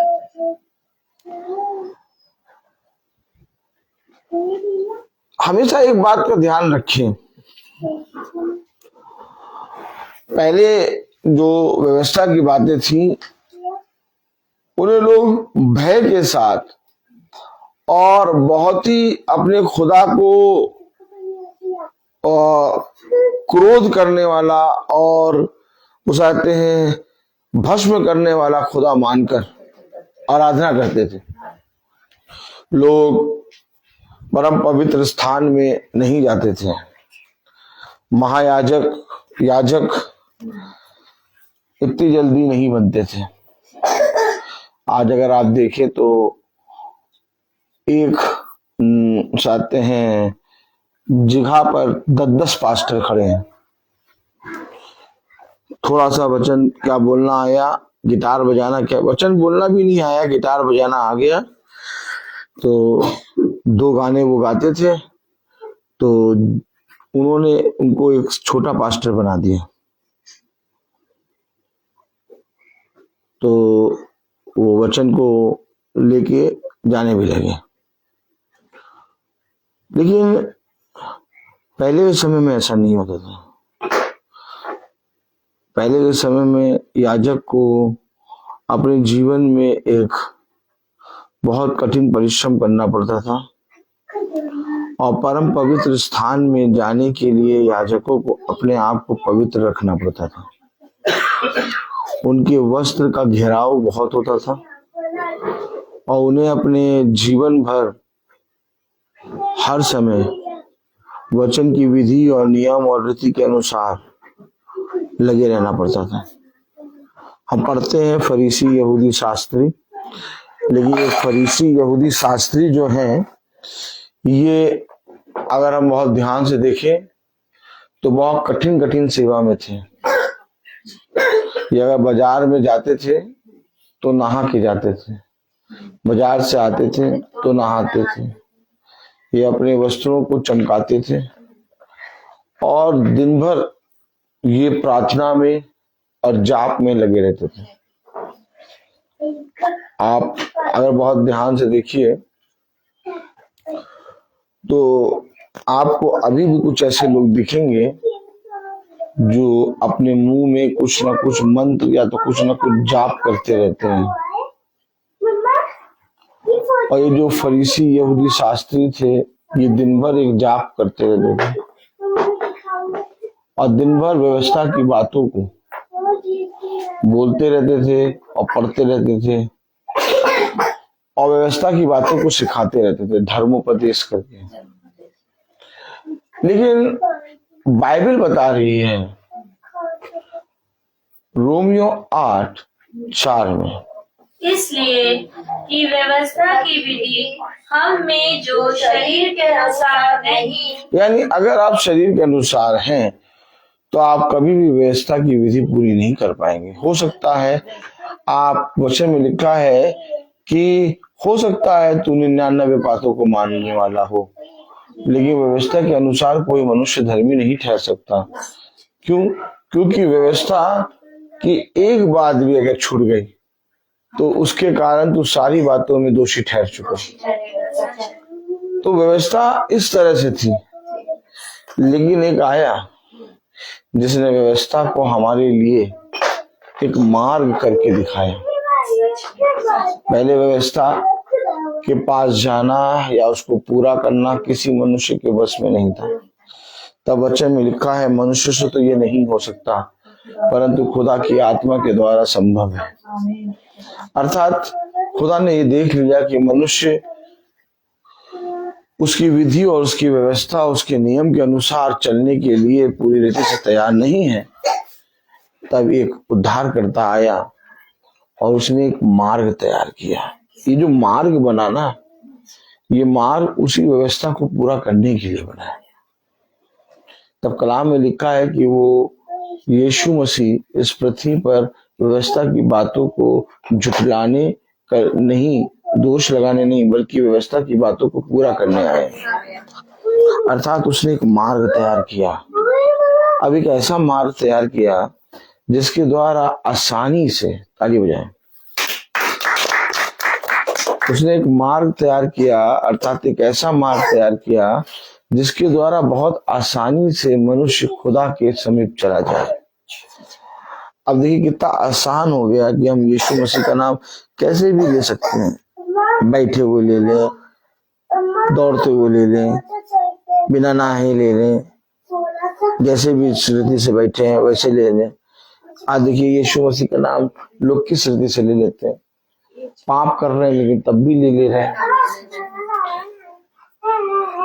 हमेशा एक बात का ध्यान रखें, पहले जो व्यवस्था की बातें थी उन्हें लोग भय के साथ और बहुत ही अपने खुदा को क्रोध करने वाला और उसाते हैं भस्म करने वाला खुदा मानकर आराधना करते थे। लोग परम पवित्र स्थान में नहीं जाते थे, महायाजक याजक इतनी जल्दी नहीं बनते थे। आज अगर आप देखें तो एक चाहते हैं जगह पर 10-10 पास्टर खड़े हैं। थोड़ा सा वचन क्या बोलना आया, गिटार बजाना, क्या वचन बोलना भी नहीं आया, गिटार बजाना आ गया, तो 2 गाने वो गाते थे, तो उन्होंने उनको एक छोटा पास्टर बना दिया। तो वो वचन को लेके जाने भी लगे। लेकिन पहले के समय में ऐसा नहीं होता था। पहले के समय में याजक को अपने जीवन में एक बहुत कठिन परिश्रम करना पड़ता था, और परम पवित्र स्थान में जाने के लिए याजकों को अपने आप को पवित्र रखना पड़ता था। उनके वस्त्र का घेराव बहुत होता था, और उन्हें अपने जीवन भर हर समय वचन की विधि और नियम और रीति के अनुसार लगे रहना पड़ता था। हम पढ़ते हैं फरीसी यहूदी शास्त्री लेकिन ये फरीसी यहूदी शास्त्री जो हैं, ये अगर हम बहुत ध्यान से देखें तो बहुत कठिन कठिन सेवा में थे। ये अगर बाजार में जाते थे तो नहा के जाते थे, बाजार से आते थे तो नहाते थे, ये अपने वस्त्रों को चमकाते थे और दिन भर ये प्रार्थना में और जाप में लगे रहते थे। आप अगर बहुत ध्यान से देखिए तो आपको अभी भी कुछ ऐसे लोग दिखेंगे जो अपने मुंह में कुछ ना कुछ मंत्र या तो कुछ ना कुछ जाप करते रहते हैं। और ये जो फरीसी यहूदी शास्त्री थे, ये दिन भर एक जाप करते रहते थे और दिन भर व्यवस्था की बातों को बोलते रहते थे और पढ़ते रहते थे और व्यवस्था की बातों को सिखाते रहते थे, धर्मोपदेश करके। लेकिन बाइबल बता रही है रोमियो 8:4 में, इसलिए कि व्यवस्था की विधि हम में जो शरीर के अनुसार नहीं, यानी अगर आप शरीर के अनुसार हैं तो आप कभी भी व्यवस्था की विधि पूरी नहीं कर पाएंगे। हो सकता है, आप वचन में लिखा है कि हो सकता है तू 99 बातों को मानने वाला हो, लेकिन व्यवस्था के अनुसार कोई मनुष्य धर्मी नहीं ठहर सकता। क्यों? क्योंकि व्यवस्था की एक बात भी अगर छूट गई तो उसके कारण तू सारी बातों में दोषी ठहर चुका। तो व्यवस्था इस तरह से थी, लेकिन एक आया जिसने व्यवस्था को हमारे लिए एक मार्ग करके दिखाया। पहले व्यवस्था के पास जाना या उसको पूरा करना किसी मनुष्य के बस में नहीं था। तब वचन में लिखा है मनुष्य से तो ये नहीं हो सकता, परंतु खुदा की आत्मा के द्वारा संभव है। अर्थात खुदा ने ये देख लिया कि मनुष्य उसकी विधि और उसकी व्यवस्था, उसके नियम के अनुसार चलने के लिए पूरी रीति से तैयार नहीं है। तब एक उद्धारकर्ता आया और उसने एक मार्ग तैयार किया। ये जो मार्ग बना ना, ये मार्ग उसी व्यवस्था को पूरा करने के लिए बना है। तब कलाम में लिखा है कि वो यीशु मसीह इस पृथ्वी पर व्यवस्था की बातों को झुठलाने कर नहीं, दोष लगाने नहीं, बल्कि व्यवस्था की बातों को पूरा करने आए। अर्थात उसने एक मार्ग तैयार किया। अब एक ऐसा मार्ग तैयार किया जिसके द्वारा आसानी से, ताली बजाएं, उसने एक मार्ग तैयार किया, अर्थात एक ऐसा मार्ग तैयार किया जिसके द्वारा बहुत आसानी से मनुष्य खुदा के समीप चला जाए। अब देखिए कितना आसान हो गया कि हम यीशु मसीह का नाम कैसे भी ले सकते हैं। बैठे हुए ले लें, दौड़ते हुए ले लें, बिना नहाए ले लें, जैसे भी स्मृति से बैठे हैं वैसे ले लें। आज देखिए यीशु मसीह का नाम लोग किस स्मृति से ले लेते हैं, पाप कर रहे हैं लेकिन तब भी ले ले रहे हैं।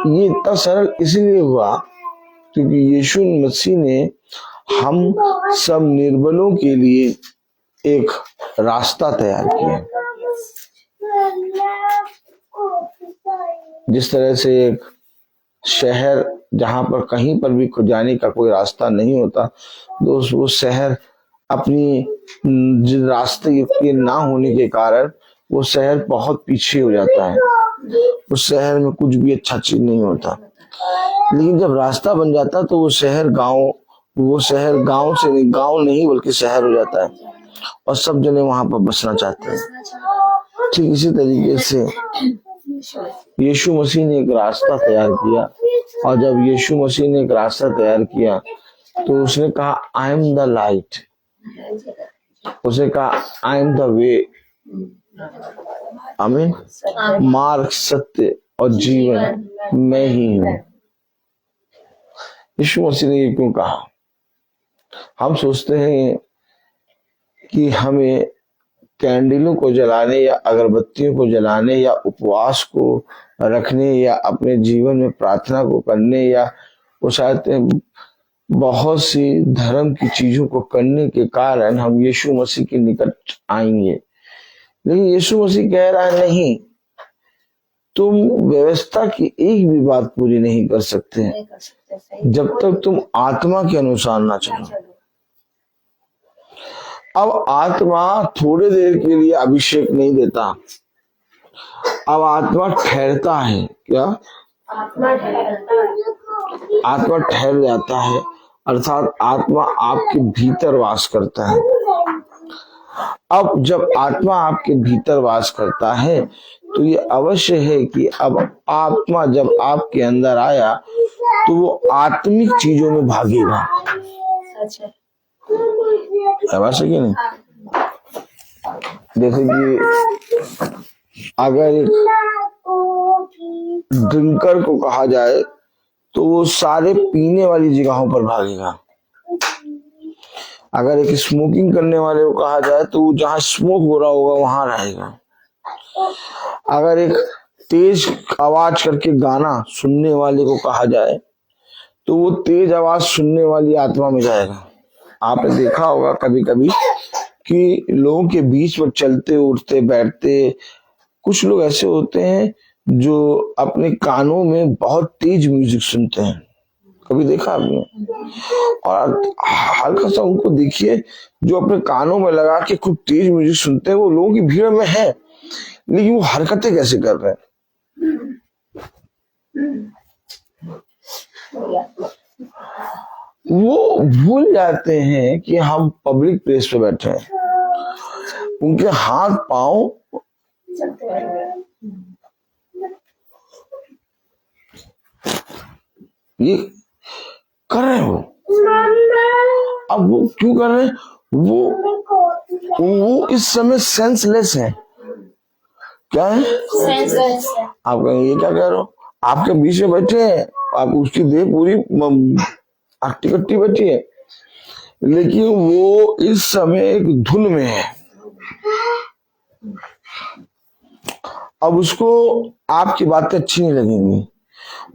ये इतना सरल इसलिए हुआ क्योंकि यीशु मसीह ने हम सब निर्बलों के लिए एक रास्ता तैयार किया। जिस तरह से एक शहर जहां पर कहीं पर भी जाने का कोई रास्ता नहीं होता, तो वो शहर अपनी रास्ते के ना होने के कारण वो शहर बहुत पीछे हो जाता है। उस शहर में कुछ भी अच्छा चीज नहीं होता। लेकिन जब रास्ता बन जाता तो वो शहर गांव से नहीं, गांव नहीं बल्कि शहर हो जाता है और सब जने वहां पर बसना चाहते हैं। ठीक इसी तरीके से यीशु मसीह ने एक रास्ता तैयार किया, और जब यीशु मसीह ने एक रास्ता तैयार किया तो उसने कहा आई एम द लाइट, उसने कहा आई एम द वे, आमीन, मार्ग, सत्य और जीवन मैं ही हूं। यीशु मसीह ने ये क्यों कहा? हम सोचते हैं कि हमें कैंडलों को जलाने या अगरबत्तियों को जलाने या उपवास को रखने या अपने जीवन में प्रार्थना को करने या वो शायद बहुत सी धर्म की चीजों को करने के कारण हम यीशु मसीह के निकट आएंगे। लेकिन यीशु मसीह कह रहा है नहीं, तुम व्यवस्था की एक भी बात पूरी नहीं कर सकते नहीं कर सकते, सही जब तक तुम आत्मा के अनुसार ना ना चलो। चलो। अब आत्मा थोड़ी देर के लिए अभिषेक नहीं देता, अब आत्मा ठहरता है। क्या? आत्मा ठहरता है। आत्मा ठहर जाता है, अर्थात आत्मा आपके भीतर वास करता है। अब जब आत्मा आपके भीतर वास करता है तो ये अवश्य है कि अब आत्मा जब आपके अंदर आया तो वो आत्मिक चीजों में भागेगा। सच है। अवश्य कि नहीं? जैसे कि अगर एक ड्रिंकर को कहा जाए तो वो सारे पीने वाली जगहों पर भागेगा। अगर एक स्मोकिंग करने वाले को कहा जाए तो वो जहां स्मोक हो रहा होगा वहां रहेगा। अगर एक तेज आवाज करके गाना सुनने वाले को कहा जाए तो वो तेज आवाज सुनने वाली आत्मा में जाएगा। आपने देखा होगा कभी कभी कि लोगों के बीच में चलते उठते बैठते कुछ लोग ऐसे होते हैं जो अपने कानों में बहुत तेज म्यूजिक सुनते हैं। कभी देखा आपने? और हल्का सा उनको देखिए जो अपने कानों में लगा के खूब तेज म्यूजिक सुनते हैं, वो लोगों की भीड़ में है, लेकिन वो हरकतें कैसे कर रहे हैं? वो भूल जाते हैं कि हम पब्लिक प्लेस पे बैठे हैं। उनके हाथ पांव चलते रहेंगे। ये कर रहे हैं वो। अब वो क्यों कर रहे हैं? वो इस समय सेंसलेस है। क्या है? सेंसलेस है। आप कहेंगे ये क्या कह रहे हो? आपके बीच में बैठे हैं, आप उसकी देह पूरी अट्टी कट्टी बैठी है, लेकिन वो इस समय एक धुन में है। अब उसको आपकी बातें अच्छी नहीं लगेंगी,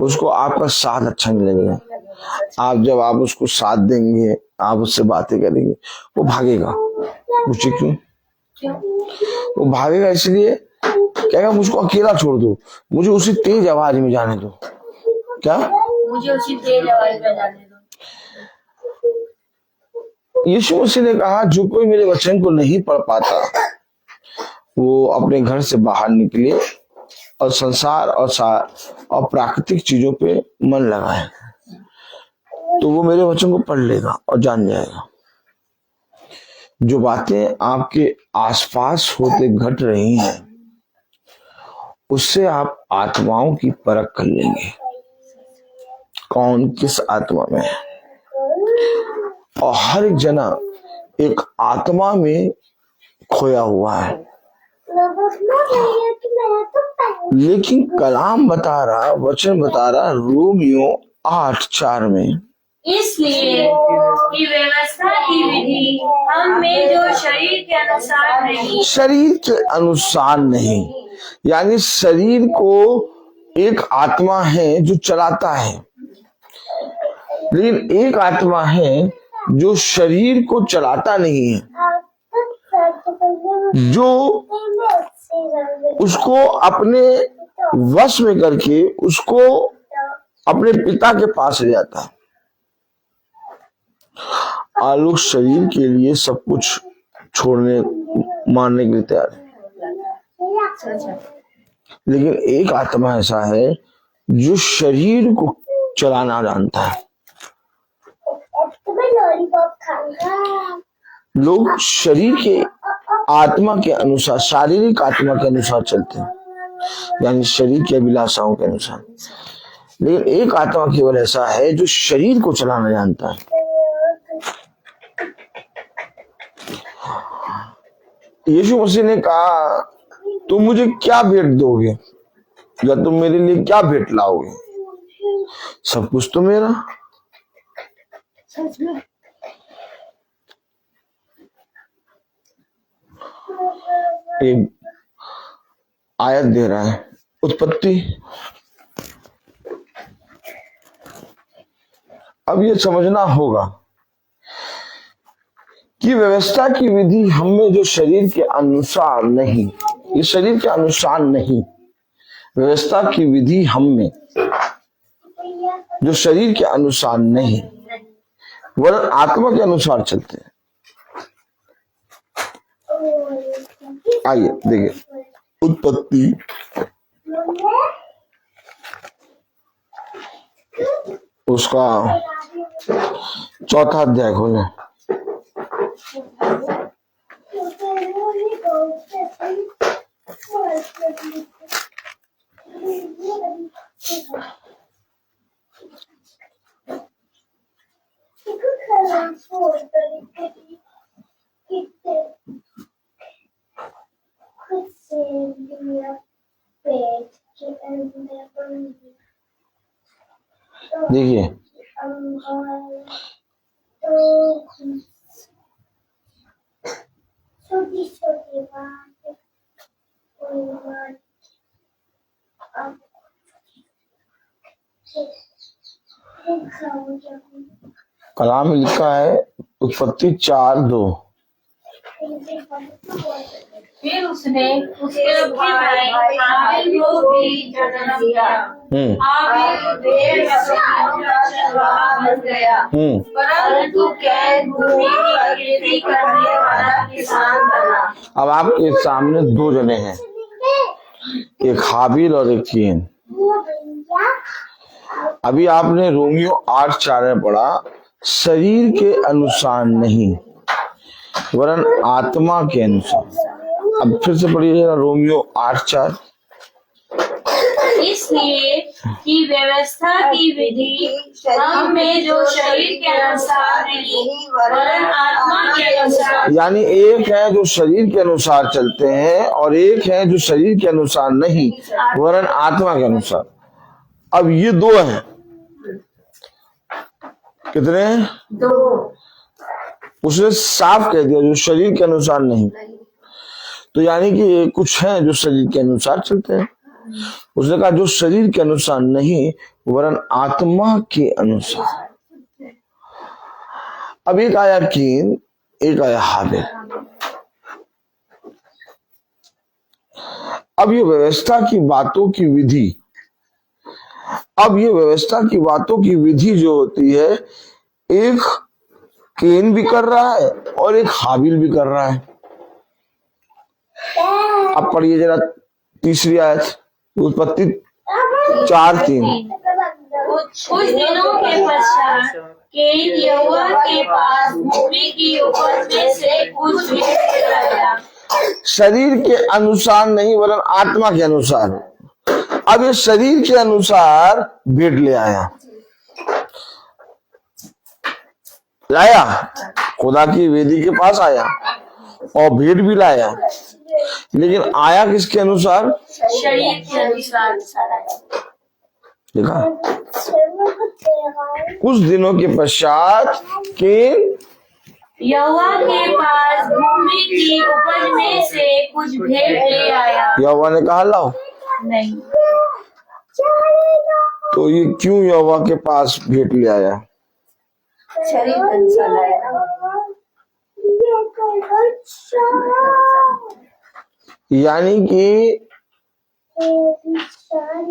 उसको आपका साथ अच्छा नहीं लगेगा। जब आप उसको साथ देंगे, आप उससे बातें करेंगे, वो भागेगा। मुझे क्यों? वो भागेगा इसलिए कहेगा मुझको अकेला छोड़ दो, मुझे उसी तेज आवाज में जाने दो। क्या? मुझे उसी तेज आवाज में जाने दो। यीशु मसीह ने कहा जो कोई मेरे वचन को नहीं पढ़ पाता वो अपने घर से बाहर निकले और संसार और प्राकृतिक चीजों पे मन लगाए, तो वो मेरे वचन को पढ़ लेगा और जान जाएगा। जो बातें आपके आसपास होते घट रही हैं उससे आप आत्माओं की परख कर लेंगे, कौन किस आत्मा में है। और हर एक जना एक आत्मा में खोया हुआ है, लेकिन कलाम बता रहा, वचन बता रहा रोमियो 8:4 में, इसलिए कि व्यवस्था की विधि हम में जो शरीर के अनुसार नहीं, शरीर के अनुसार नहीं, यानी शरीर को एक आत्मा है जो चलाता है, लेकिन एक आत्मा है जो शरीर को चलाता नहीं है, जो उसको अपने वश में करके उसको अपने पिता के पास ले जाता है। लोग शरीर के लिए सब कुछ छोड़ने मारने के लिए तैयार है, लेकिन एक आत्मा ऐसा है जो शरीर को चलाना जानता है। लोग शरीर के आत्मा के अनुसार, शारीरिक आत्मा के अनुसार चलते हैं, यानी शरीर की अभिलाषाओं के अनुसार, लेकिन एक आत्मा केवल ऐसा है जो शरीर को चलाना जानता है। यीशु मसीह ने कहा तुम मुझे क्या भेंट दोगे या तुम मेरे लिए क्या भेंट लाओगे? सब कुछ तो मेरा। सच में। एक आयत दे रहा है, उत्पत्ति। अब ये समझना होगा कि व्यवस्था की विधि हमें जो शरीर के अनुसार नहीं, ये शरीर के अनुसार नहीं, व्यवस्था की विधि हमें जो शरीर के अनुसार नहीं वरन आत्मा के अनुसार चलते हैं। आइए देखिए उत्पत्ति उसका 4था अध्याय खोले। देखिए छोटी छोटी बात कोई बात अब कलाम में लिखा है उत्पत्ति 4:2। फिर उसने उसके भाई हाबिल को भी जन्म दिया। हाबिल भेड़ बकरियों का चरवाहा बन गया, परंतु कैन भूमि की खेती करने वाला किसान बना। अब आपके सामने दो जने हैं, एक हाबिल और एक कीन। अभी आपने रोमियो 8:4 में पढ़ा, शरीर के अनुसार नहीं वरन आत्मा के अनुसार। अब फिर से पढ़िएगा रोमियो 8:4। इसलिए कि व्यवस्था की विधि हम में जो शरीर के अनुसार नहीं वरन आत्मा के अनुसार। यानी एक है जो शरीर के अनुसार चलते हैं और एक है जो शरीर के अनुसार नहीं वरन आत्मा के अनुसार। अब ये दो हैं, कितने हैं? दो। उसने साफ कह दिया जो शरीर के अनुसार नहीं, तो यानी कि कुछ हैं जो शरीर के अनुसार चलते हैं। उसने कहा जो शरीर के अनुसार नहीं वरन आत्मा के अनुसार। अब एक आया कीन, एक आया हाबिल। अब ये व्यवस्था की बातों की विधि, अब ये व्यवस्था की बातों की विधि जो होती है, एक केन भी कर रहा है और एक हाबिल भी कर रहा है। अब पढ़िए जरा तीसरी आयत उत्पत्ति 4:3। कुछ दिनों के पश्चात केन यहोवा के पास भूमि की उपज में से कुछ भेंट लाया। शरीर के अनुसार नहीं वरन आत्मा के अनुसार। अब ये शरीर के अनुसार भेंट ले आया, लाया खुदा की वेदी के पास आया और भेंट भी लाया, लेकिन आया किसके अनुसार? शरीर के अनुसार। देखा, कुछ दिनों के पश्चात केन यहोवा के पास भूमि की उपज में से कुछ भेंट ले आया। यहोवा ने कहा लाओ, नहीं। तो ये क्यों यहोवा के पास भेंट ले आया? शरीर के अनुसार लाया ना। यानी कि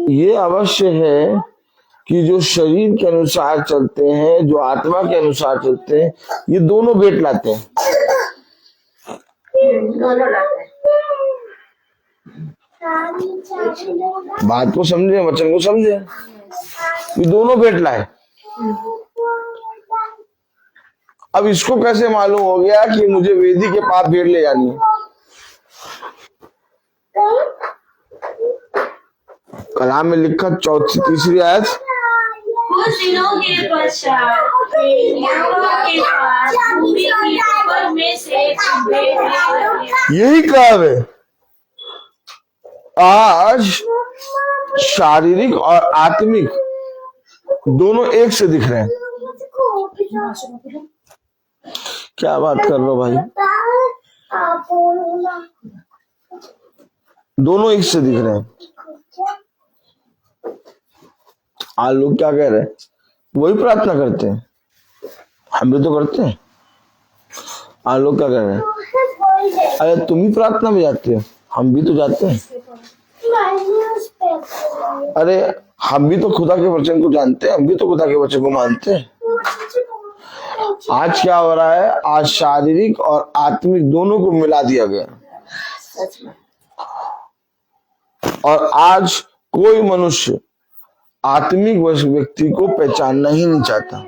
ये अवश्य है कि जो शरीर के अनुसार चलते हैं, जो आत्मा के अनुसार चलते हैं, ये दोनों भेंट लाते हैं। दोनों लाते हैं। बात को समझे, वचन को समझे, ये दोनों भेंट लाए। अब इसको कैसे मालूम हो गया कि मुझे वेदी के पास भेंट ले जानी है? कलाम में लिखा तीसरी आयत। कुछ दिनों के पश्चात यहोवा के पास भूमि की उपज में से कुछ भेंट ले आया। यही काम है। आज शारीरिक और आत्मिक दोनों एक से दिख रहे हैं। क्या बात कर रहे हो भाई? दोनों एक से दिख रहे हैं। आज लोग क्या कह रहे हैं? वही प्रार्थना करते हैं, हम भी तो करते हैं। हाँ, लोग क्या कर रहे हैं? अरे तुम ही प्रार्थना में जाते हो, हम भी तो जाते हैं। अरे हम भी तो खुदा के वचन को जानते हैं, हम भी तो खुदा के वचन को मानते हैं। आज क्या हो रहा है? आज शारीरिक और आत्मिक दोनों को मिला दिया गया, सच में। और आज कोई मनुष्य आत्मिक व्यक्ति को पहचानना ही नहीं चाहता।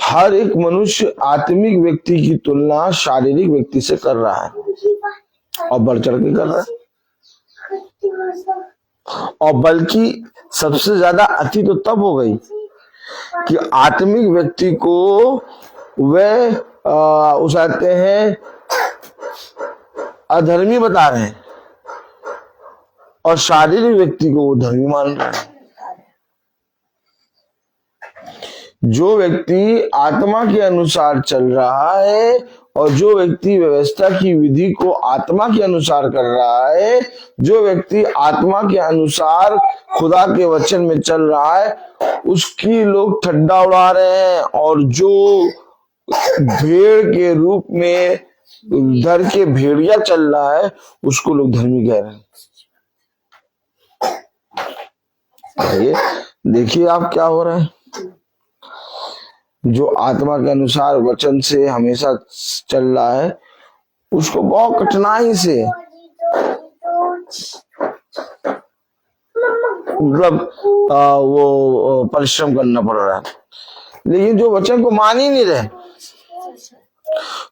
हर एक मनुष्य आत्मिक व्यक्ति की तुलना शारीरिक व्यक्ति से कर रहा है, और बढ़ चढ़ के कर रहा है। और बल्कि सबसे ज्यादा अति तो तब हो गई कि आत्मिक व्यक्ति को वे उसाते हैं, अधर्मी बता रहे हैं, और शारीरिक व्यक्ति को वो धर्मी मान रहे हैं। जो व्यक्ति आत्मा के अनुसार चल रहा है और जो व्यक्ति व्यवस्था की विधि को आत्मा के अनुसार कर रहा है, जो व्यक्ति आत्मा के अनुसार खुदा के वचन में चल रहा है, उसकी लोग ठड्डा उड़ा रहे हैं। और जो भेड़ के रूप में धर के भेड़िया चल रहा है, उसको लोग धर्मी कह रहे हैं। ये देखिए आप क्या हो रहा है। जो आत्मा के अनुसार वचन से हमेशा चल रहा है, उसको बहुत कठिनाई से मतलब वो परिश्रम करना पड़ रहा है। लेकिन जो वचन को मान ही नहीं रहे,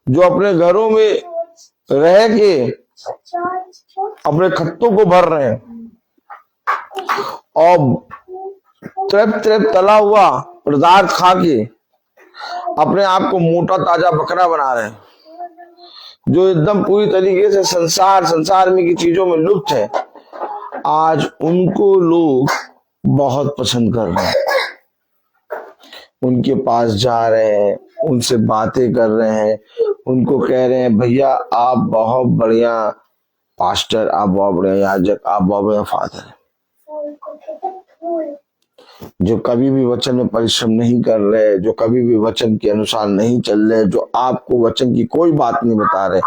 जो अपने घरों में रह के अपने खत्तों को भर रहे हैं और त्रेप तला हुआ पदार्थ खा के अपने आप को मोटा ताजा बकरा बना रहे हैं, जो एकदम पूरी तरीके से संसार में की चीजों में लुप्त है, आज उनको लोग बहुत पसंद कर रहे हैं। उनके पास जा रहे हैं, उनसे बातें कर रहे हैं, उनको कह रहे हैं भैया आप बहुत बढ़िया पास्टर, आप बहुत बढ़िया याजक, आप बहुत बढ़िया फादर है। जो कभी भी वचन में परिश्रम नहीं कर रहे, जो कभी भी वचन के अनुसार नहीं चल रहे, जो आपको वचन की कोई बात नहीं बता रहे,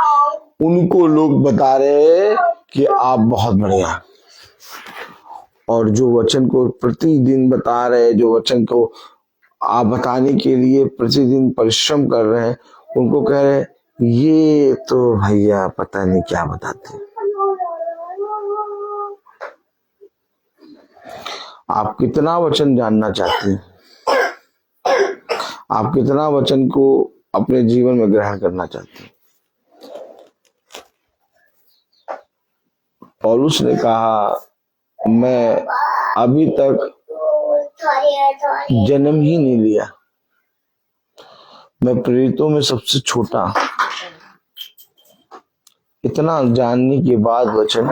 उनको लोग बता रहे कि आप बहुत बढ़िया। और जो वचन को प्रतिदिन बता रहे, जो वचन को आप बताने के लिए प्रतिदिन परिश्रम कर रहे हैं, उनको कह रहे ये तो भैया पता नहीं क्या बताते। आप कितना वचन जानना चाहते हैं? आप कितना वचन को अपने जीवन में ग्रहण करना चाहते हैं? पौलुस ने कहा मैं अभी तक जन्म ही नहीं लिया, मैं प्रेरितों में सबसे छोटा। इतना जानने के बाद वचन,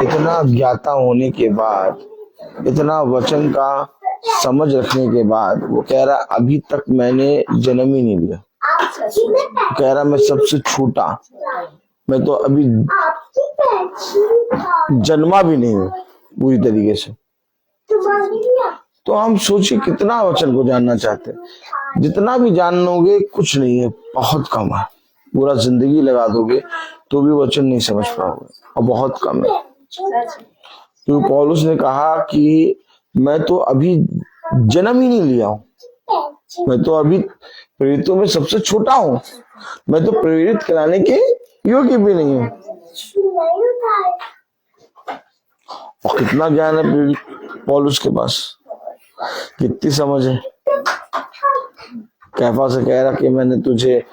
इतना ज्ञाता होने के बाद, इतना वचन का समझ रखने के बाद वो कह रहा अभी तक मैंने जन्म ही नहीं लिया। कह रहा मैं सबसे छोटा, मैं तो अभी जन्मा भी नहीं हूं पूरी तरीके से। तो हम सोचिए कितना वचन को जानना चाहते हैं। जितना भी जान लोगे कुछ नहीं है, बहुत कम है। पूरा जिंदगी लगा दोगे तो भी वचन नहीं समझ पाओगे, और बहुत कम है। तो पौलुस ने कहा कि मैं तो अभी जन्म ही नहीं लिया हूं, मैं तो अभी प्रेरितों में सबसे छोटा हूं, मैं तो प्रेरित कराने के योग्य भी नहीं हूं। और कितना ज्ञान है पौलुस के पास, कितनी समझ है। कैफा से कह रहा कि मैंने तुझे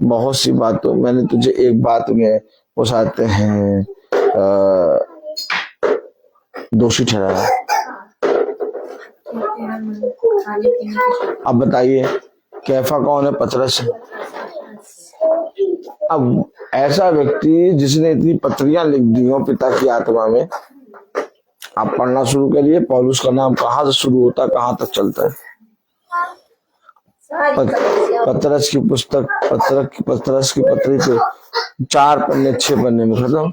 बहुत सी बातों, मैंने तुझे एक बात में उसाते हैं दोषी ठहराया। अब बताइए कैफा कौन है? पतरस है। अब ऐसा व्यक्ति जिसने इतनी पत्रियां लिख दी हो पिता की आत्मा में, आप पढ़ना शुरू करिए पौलुस का नाम कहाँ से शुरू होता है, कहाँ तक चलता है। पतरस की पुस्तक, पतरस की पत्री तो 4 पन्ने 6 पन्ने में खत्म।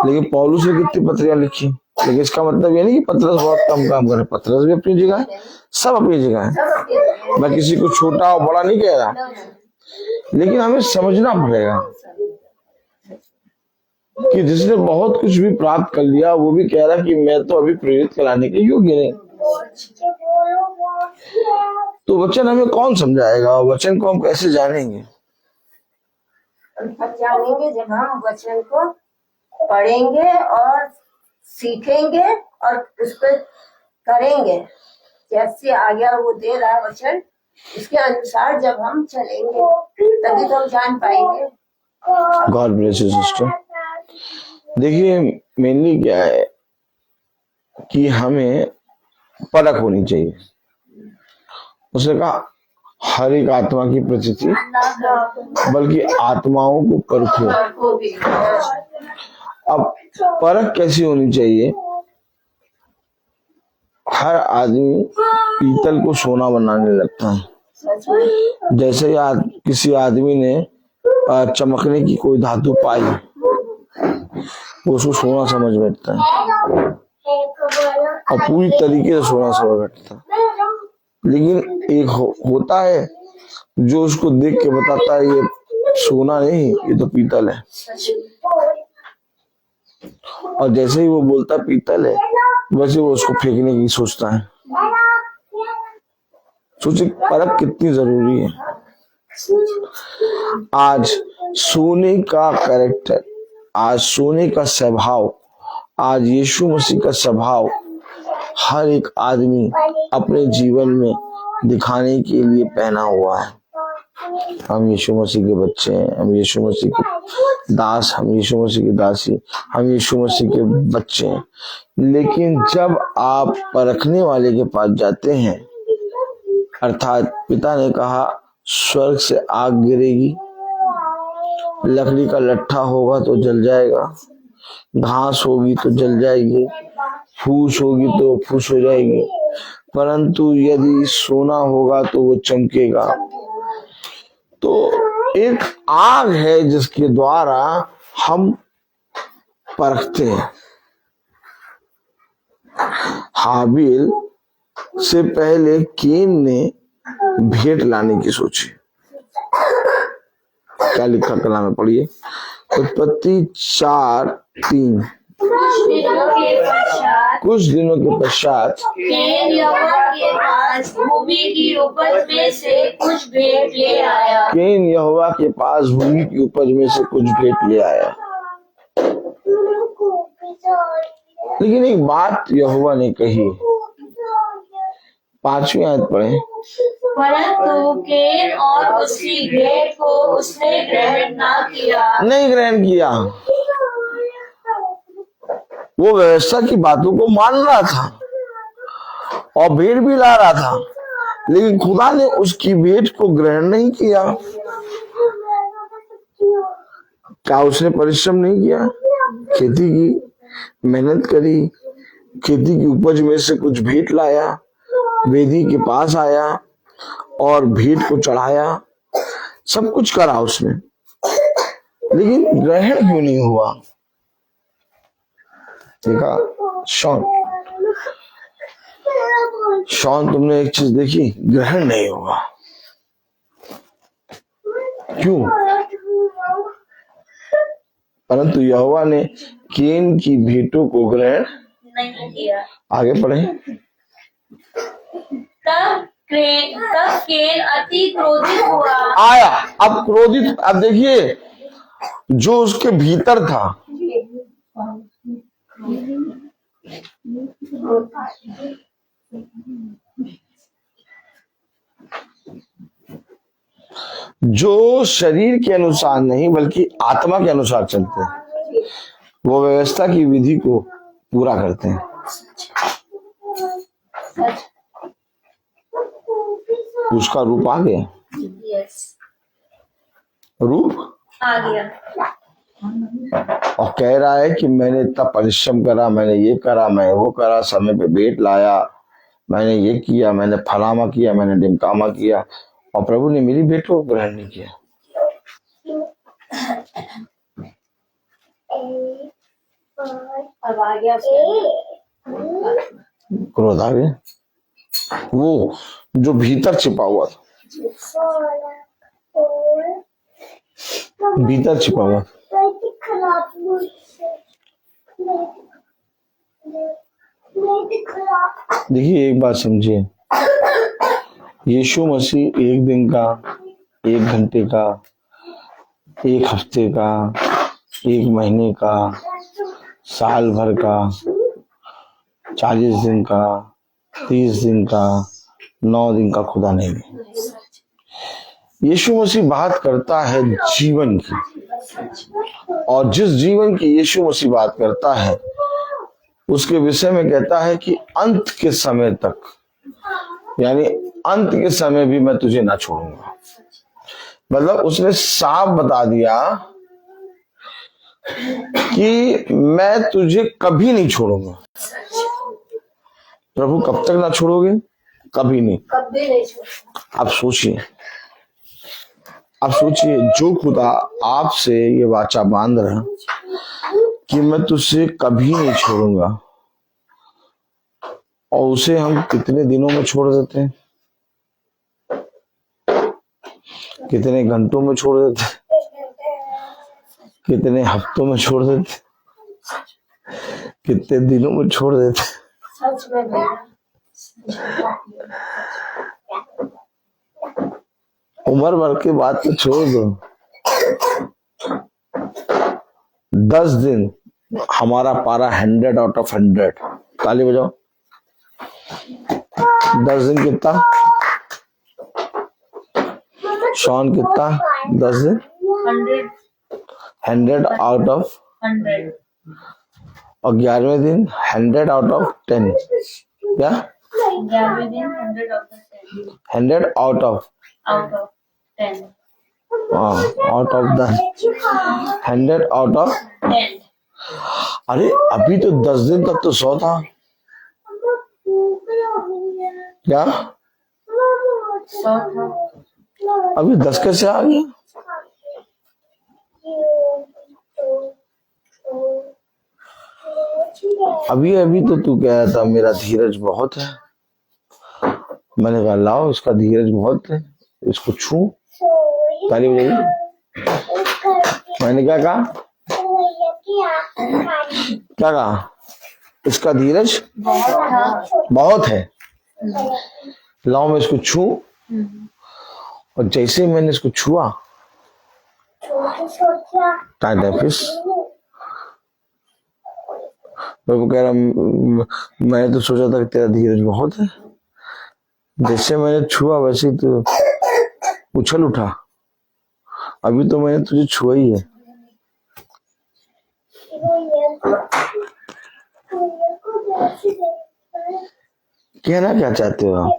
लेकिन पौलुस ने कितनी पत्रियां लिखी। लेकिन इसका मतलब ये नहीं कि पतरस बहुत कम काम करे, पतरस भी अपनी जगह है, सब अपनी जगह है। मैं किसी को छोटा और बड़ा नहीं कह रहा, लेकिन हमें समझना पड़ेगा कि जिसने बहुत कुछ भी प्राप्त कर लिया वो भी कह रहा कि मैं तो अभी प्रेरित कराने के योग्य नहीं। तो वचन हमें कौन समझाएगा? वचन को हम कैसे जानेंगे? तब जानेंगे जब हम वचन को पढ़ेंगे और सीखेंगे और उस पर करेंगे। जैसे आज्ञा वो दे रहा है वचन, उसके अनुसार जब हम चलेंगे तभी तो हम जान पाएंगे। God bless you sister. देखिए मेनली क्या है कि हमें परख होनी चाहिए। उसने कहा हर एक आत्मा की प्रचिति, बल्कि आत्माओं को परखो। अब परख कैसी होनी चाहिए? हर आदमी पीतल को सोना बनाने लगता है। जैसे ही किसी आदमी ने चमकने की कोई धातु पाई, वो उसको सोना समझ बैठता है और पूरी तरीके से सोना समझ बैठता है। लेकिन एक होता है जो उसको देख के बताता है ये सोना नहीं, ये तो पीतल है। और जैसे ही वो बोलता पीतल है, वैसे वो उसको फेंकने की सोचता है। सोचिए परख कितनी जरूरी है। आज सोने का कैरेक्टर, आज सोने का स्वभाव, आज यीशु मसीह का स्वभाव हर एक आदमी अपने जीवन में दिखाने के लिए पहना हुआ है। हम यीशु मसीह के बच्चे हैं, हम यीशु मसीह के दास, हम यीशु मसीह की दासी, हम यीशु मसीह के बच्चे हैं। लेकिन जब आप परखने वाले के पास जाते हैं, अर्थात पिता ने कहा स्वर्ग से आग गिरेगी, लकड़ी का लट्ठा होगा तो जल जाएगा, घास होगी तो जल जाएगी, फूस होगी तो फूस हो जाएगी, परंतु यदि सोना होगा तो वो चमकेगा। तो एक आग है जिसके द्वारा हम परखते हैं। हाबिल से पहले केन ने भेंट लाने की सोची। क्या लिखा कलाम में पढ़िए, उत्पत्ति 4:3। कुछ दिनों के पश्चात केन यहोवा के पास भूमि की उपज में से कुछ भेंट ले आया। केन यहोवा के पास भूमि की उपज में से कुछ भेंट ले आया। लेकिन एक बात यहोवा ने कही, 5वीं आयत पढ़े। परंतु केन और उसकी भेंट को उसने ग्रहण ना किया। नहीं ग्रहण किया। वो व्यवस्था की बातों को मान रहा था और भेंट भी ला रहा था, लेकिन खुदा ने उसकी भेंट को ग्रहण नहीं किया। क्या उसने परिश्रम नहीं किया? खेती की, मेहनत करी, खेती की उपज में से कुछ भेंट लाया, वेदी के पास आया और भेंट को चढ़ाया, सब कुछ करा उसने, लेकिन ग्रहण क्यों नहीं हुआ? देखा शॉन तुमने एक चीज देखी, ग्रहण नहीं होगा। क्यों? परंतु यहोवा ने केन की भेंटों को ग्रहण नहीं किया। आगे पढ़े। तब केन अति क्रोधित हुआ। आया, अब क्रोधित, अब देखिए जो उसके भीतर था, जो शरीर के अनुसार नहीं बल्कि आत्मा के अनुसार चलते हैं, वो व्यवस्था की विधि को पूरा करते हैं। उसका रूप आ गया, रूप आ गया और कह रहा है कि मैंने इतना परिश्रम करा, मैंने ये करा, मैं वो करा, समय पे भेंट लाया, मैंने ये किया, मैंने फलामा किया, मैंने डिमकामा किया, और प्रभु ने मेरी भेंट को ग्रहण नहीं किया। अब आ गया क्रोध आ गया, वो जो भीतर छिपा हुआ था। भीतर छिपा हुआ। देखिए एक बात समझिए, यीशु मसीह एक दिन का, एक घंटे का, एक हफ्ते का, एक महीने का, साल भर का, 40 दिन का, 30 दिन का, 9 दिन का खुदा नहीं है। यीशु मसीह बात करता है जीवन की, और जिस जीवन की यीशु मसीह बात करता है उसके विषय में कहता है कि अंत के समय तक, यानी अंत के समय भी मैं तुझे ना छोड़ूंगा। मतलब उसने साफ बता दिया कि मैं तुझे कभी नहीं छोड़ूंगा। प्रभु कब तक ना छोड़ोगे? कभी नहीं, कभी नहीं छोड़। आप सोचिए, आप सोचिए, जो खुदा आपसे ये वाचा बांध रहा कि मैं तुझसे कभी नहीं छोड़ूंगा, और उसे हम कितने दिनों में छोड़ देते हैं, कितने घंटों में छोड़ देते, कितने हफ्तों में छोड़ देते, कितने दिनों में छोड़ देते। सच में भैया, उम्र भर के बाद तो छोड़ दो, 10 दिन हमारा पारा 100 आउट ऑफ 100। ताली बजाओ। 10 दिन कितना? शॉन कितना? 10 दिन 100 आउट ऑफ 100। और 11वें दिन 100 आउट ऑफ 10। क्या? 11वें दिन 100 out of 10। 100 out of 10। Out of 10, 100 out of 10। अरे अभी तो 10 दिन तक तो 100 था। क्या? 100 था। अभी 10 कैसे आ गया? अभी अभी तो तू कह रहा था मेरा धीरज बहुत है। मैंने कहा लाओ, इसका धीरज बहुत है, इसको छू। ताली बजाइए। मैंने क्या कहा? क्या कहा? इसका धीरज बहुत है, लाओ मैं इसको छू। और जैसे मैंने इसको छुआ, मैं कह रहा, मैंने तो सोचा था कि तेरा धीरज बहुत है, जैसे मैंने छुआ वैसे ही तो उछल उठा। अभी तो मैंने तुझे छुआ ही है। कहना क्या चाहते हो आप?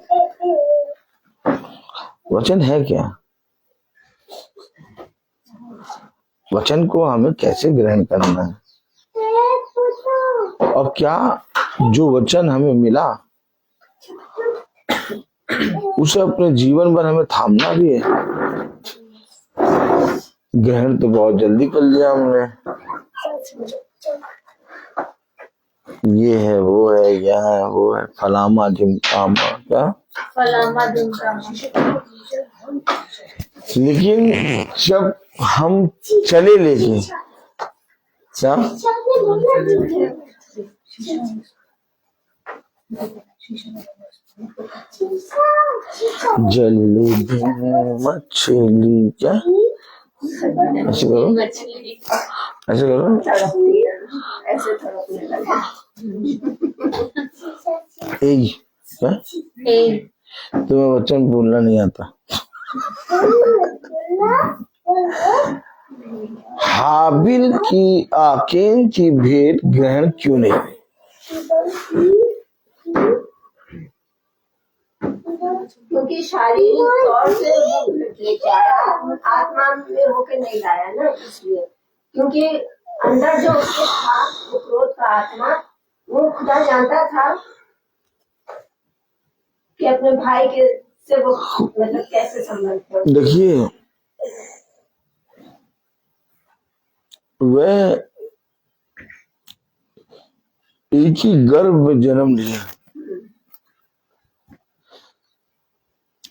वचन है क्या? वचन को हमें कैसे ग्रहण करना है, और क्या जो वचन हमें मिला उसे अपने जीवन भर हमें थामना भी है। ग्रहण तो बहुत जल्दी कर लिया हमने, ये है, वो है, यह है, वो है, फलामा जिमकामा। क्या? फलामा दिमकामा। लेकिन जब हम चले लेके, क्या जलेबी मछली, क्या ऐसे करो, ऐसे करो, ऐसे थड़कने लगा। क्या? तुम्हें वचन बोलना नहीं आता। हाबिल की आकेन की भेंट ग्रहण क्यों नहीं हुई? क्योंकि शारीरिक तौर से वो लेके आया, आत्मा में होके नहीं लाया ना, इसलिए। क्योंकि अंदर जो उसके था, वो क्रोध का आत्मा, वो खुदा जानता था कि अपने भाई के से वो मतलब कैसे संबंध है। देखिए, वह एक ही गर्भ में जन्म लिया,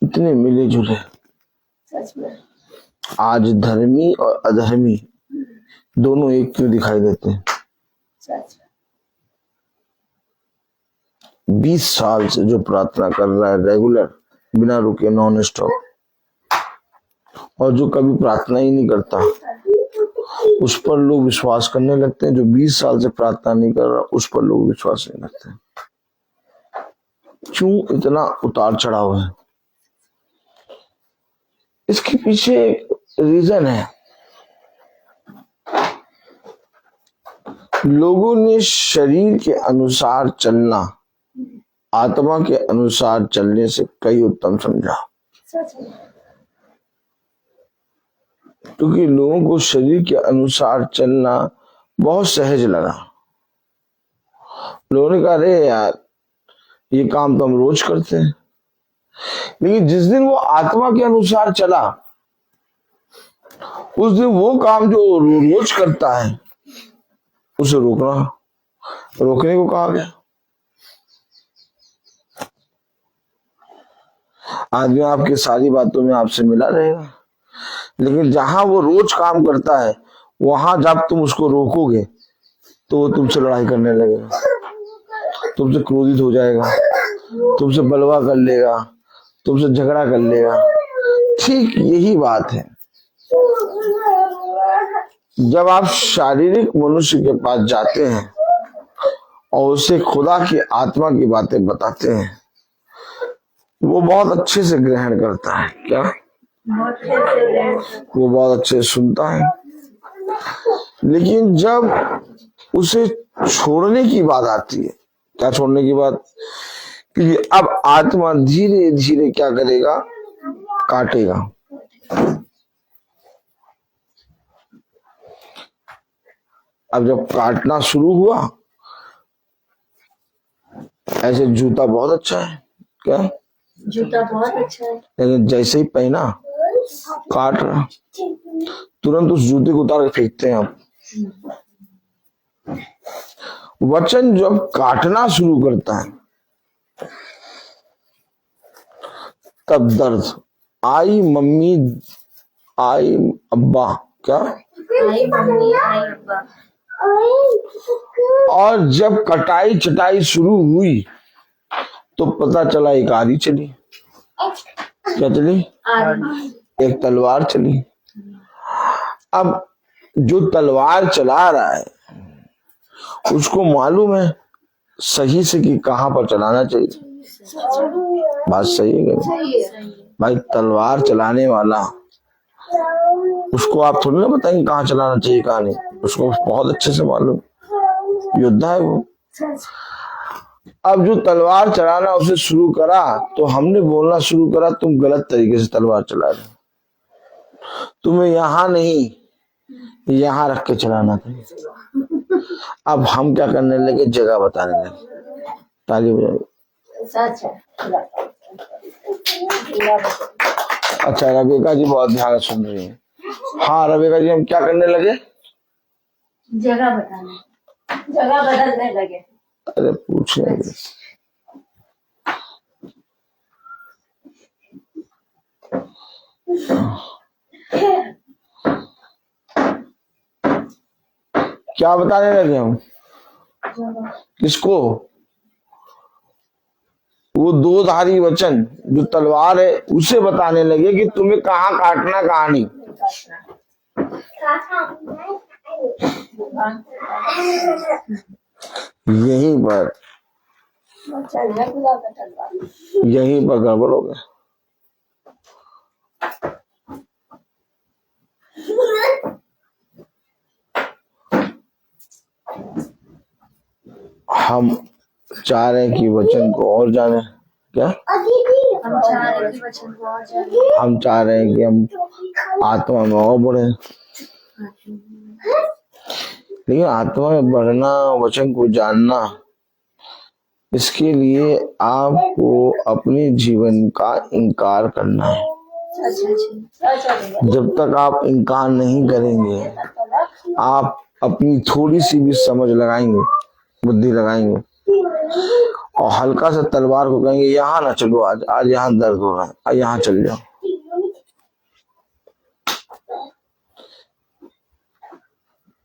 इतने मिले जुले, सच में आज धर्मी और अधर्मी दोनों एक क्यों दिखाई देते हैं? 20 साल से जो प्रार्थना कर रहा है रेगुलर, बिना रुके, नॉन स्टॉप, और जो कभी प्रार्थना ही नहीं करता, उस पर लोग विश्वास करने लगते हैं। जो 20 साल से प्रार्थना नहीं कर रहा, उस पर लोग विश्वास नहीं करते। क्यों इतना उतार चढ़ाव है? इसके पीछे रीजन है। लोगों ने शरीर के अनुसार चलना आत्मा के अनुसार चलने से कई उत्तम समझा, क्योंकि लोगों को शरीर के अनुसार चलना बहुत सहज लगा। लोगों ने कहा, अरे यार ये काम तो हम रोज करते हैं। लेकिन जिस दिन वो आत्मा के अनुसार चला, उस दिन वो काम जो रोज करता है उसे रोकने को कहा गया। आदमी आपकी सारी बातों में आपसे मिला रहेगा, लेकिन जहां वो रोज काम करता है, वहां जब तुम उसको रोकोगे तो वो तुमसे लड़ाई करने लगेगा, तुमसे क्रोधित हो जाएगा, तुमसे बलवा कर लेगा, तुमसे झगड़ा कर लेगा। ठीक यही बात है। जब आप शारीरिक मनुष्य के पास जाते हैं और उसे खुदा की आत्मा की बातें बताते हैं, वो बहुत अच्छे से ग्रहण करता है। क्या? वो बहुत अच्छे से सुनता है। लेकिन जब उसे छोड़ने की बात आती है, क्या छोड़ने की बात? क्योंकि अब आत्मा धीरे धीरे क्या करेगा? काटेगा। अब जब काटना शुरू हुआ, ऐसे जूता बहुत अच्छा है, क्या? जूता बहुत अच्छा है, लेकिन जैसे ही पहना, काट रहा, तुरंत उस जूते को उतार के फेंकते हैं आप। वचन जब काटना शुरू करता है, तब दर्द, आई मम्मी, आई अब्बा, क्या? आई मम्मी, आई अब्बा। और जब कटाई चटाई शुरू हुई तो पता चला एक आरी चली। क्या चली? एक तलवार चली। अब जो तलवार चला रहा है उसको मालूम है सही से कि कहां पर चलाना चाहिए। बात सही है भाई? तलवार चलाने वाला, उसको आप थोड़ी ना बताएंगे कहाँ चलाना चाहिए कहाँ नहीं, उसको बहुत अच्छे से मालूम, योद्धा है वो। अब जो तलवार चलाना उसे शुरू करा तो हमने बोलना शुरू करा, तुम गलत तरीके से तलवार चला रहे, तुम्हें यहाँ नहीं यहाँ रख के चलाना था। अब हम क्या करने लगे? जगह बताने लगे। ताली बजाओ। अच्छा, रबिका जी बहुत ध्यान से सुन रही है। हाँ रबिका जी, हम क्या करने लगे? जगह बताने, जगह बदलने लगे। अरे पूछेंगे। क्या बताने लगे हम? किसको? वो दो धारी वचन जो तलवार है उसे बताने लगे कि तुम्हें कहाँ काटना कहाँ नहीं। यहीं पर गड़बड़ हो गया। हम चाह रहे हैं कि वचन को और जाने। क्या? हम चाह रहे हैं कि वचन को और जाने। हम चाह रहे हैं कि हम आत्मा में और बढ़े। लेकिन आत्मा में बढ़ना, वचन को जानना, इसके लिए आपको अपने जीवन का इनकार करना है। जब तक आप इनकार नहीं करेंगे, आप अपनी थोड़ी सी भी समझ लगाएंगे, बुद्धि लगाएंगे और हल्का सा तलवार को कहेंगे यहाँ ना चलो, आज यहाँ दर्द हो रहा है, यहाँ चल जाओ,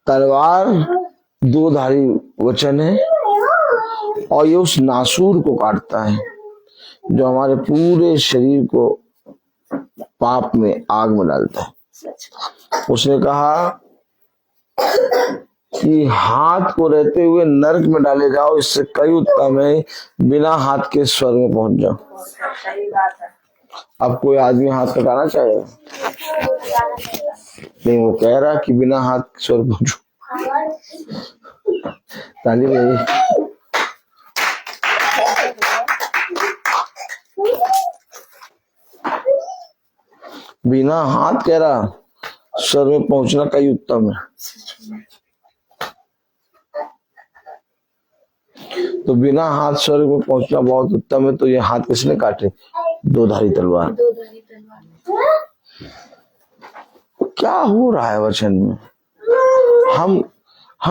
तलवार दो धारी वचन है और ये उस नासूर को काटता है जो हमारे पूरे शरीर को पाप में आग में डालता है। उसने कहा कि हाथ को रहते हुए नरक में डाले जाओ, इससे कई उत्तम है बिना हाथ के स्वर्ग में पहुंच जाओ। सही बात है। अब कोई आदमी हाथ कटाना चाहेगा? नहीं, वो कह रहा कि बिना हाथ के स्वर्ग पहुंचो। ताली बजाइए। बिना हाथ कह रहा स्वर्ग में पहुंचना कई उत्तम है। तो बिना हाथ स्वर्ग में पहुंचना बहुत उत्तम है। तो ये हाथ किसने काटे? दो धारी तलवार। क्या हो रहा है वचन में? हम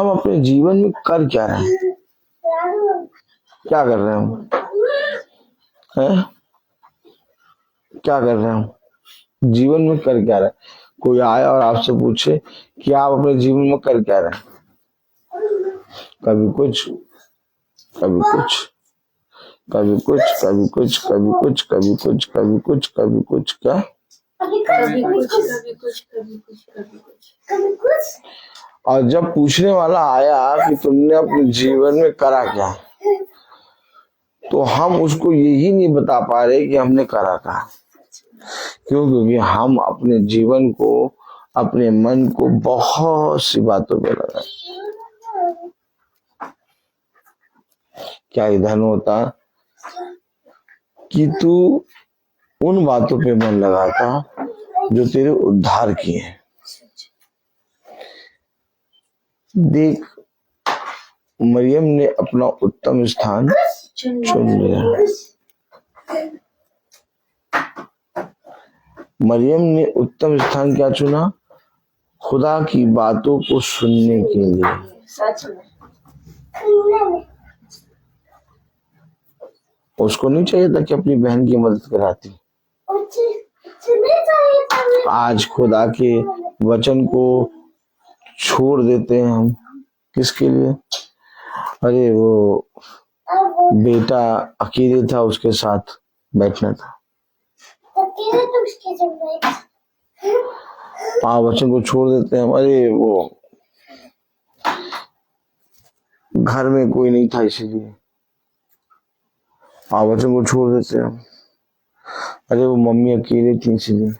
अपने जीवन में कर क्या रहे हैं? क्या कर रहे हैं? क्या कर रहे हैं? जीवन में कर क्या रहे? कोई आए और आपसे पूछे कि आप अपने जीवन में कर क्या रहे? कभी कुछ, कभी कुछ, कभी कुछ, कभी कुछ, कभी कुछ, कभी कुछ, कभी कुछ, कभी कुछ, क्या? और जब पूछने वाला आया कि तुमने अपने जीवन में करा क्या, तो हम उसको यही नहीं बता पा रहे कि हमने करा क्या। क्यों? क्योंकि हम अपने जीवन को, अपने मन को बहुत सी बातों पे लगाए। क्या इधर होता कि तू उन बातों पे मन लगाता जो तेरे उद्धार की है। देख, मरियम ने अपना उत्तम स्थान चुन लिया। मरियम ने उत्तम स्थान क्या चुना? खुदा की बातों को सुनने के लिए। सच में उसको नहीं चाहिए था कि अपनी बहन की मदद कराती। आज खुदा के वचन को छोड़ देते हैं हम। किसके लिए? अरे वो बेटा अकेले था, उसके साथ बैठना था। वचन को छोड़ देते हैं हम। अरे वो घर में कोई नहीं था इसीलिए वचन को छोड़ देते हैं हम। अरे वो मम्मी अकेले थी इसीलिए।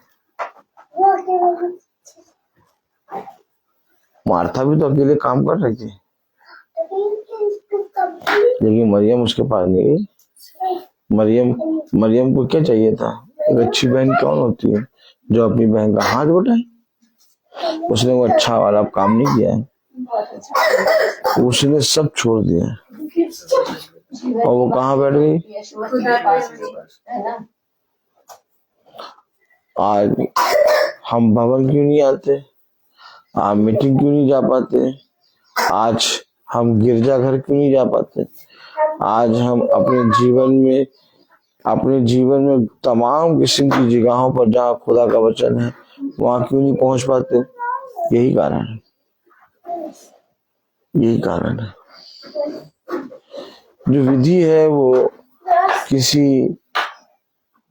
मार्था भी तो अकेले काम कर रही थी, लेकिन मरियम उसके पास नहीं गई। मरियम को क्या चाहिए था? एक अच्छी बहन कौन होती है जो अपनी बहन का हाथ उठाए? उसने वो अच्छा वाला काम नहीं किया है। उसने सब छोड़ दिया और वो कहाँ बैठ गई? आज हम भवन क्यों नहीं आते? आप मीटिंग क्यों नहीं जा पाते? आज हम गिरजाघर क्यों नहीं जा पाते? आज हम अपने जीवन में तमाम किस्म की जगहों पर जहाँ खुदा का वचन है वहां क्यों नहीं पहुंच पाते? यही कारण है, यही कारण है। जो विधि है वो किसी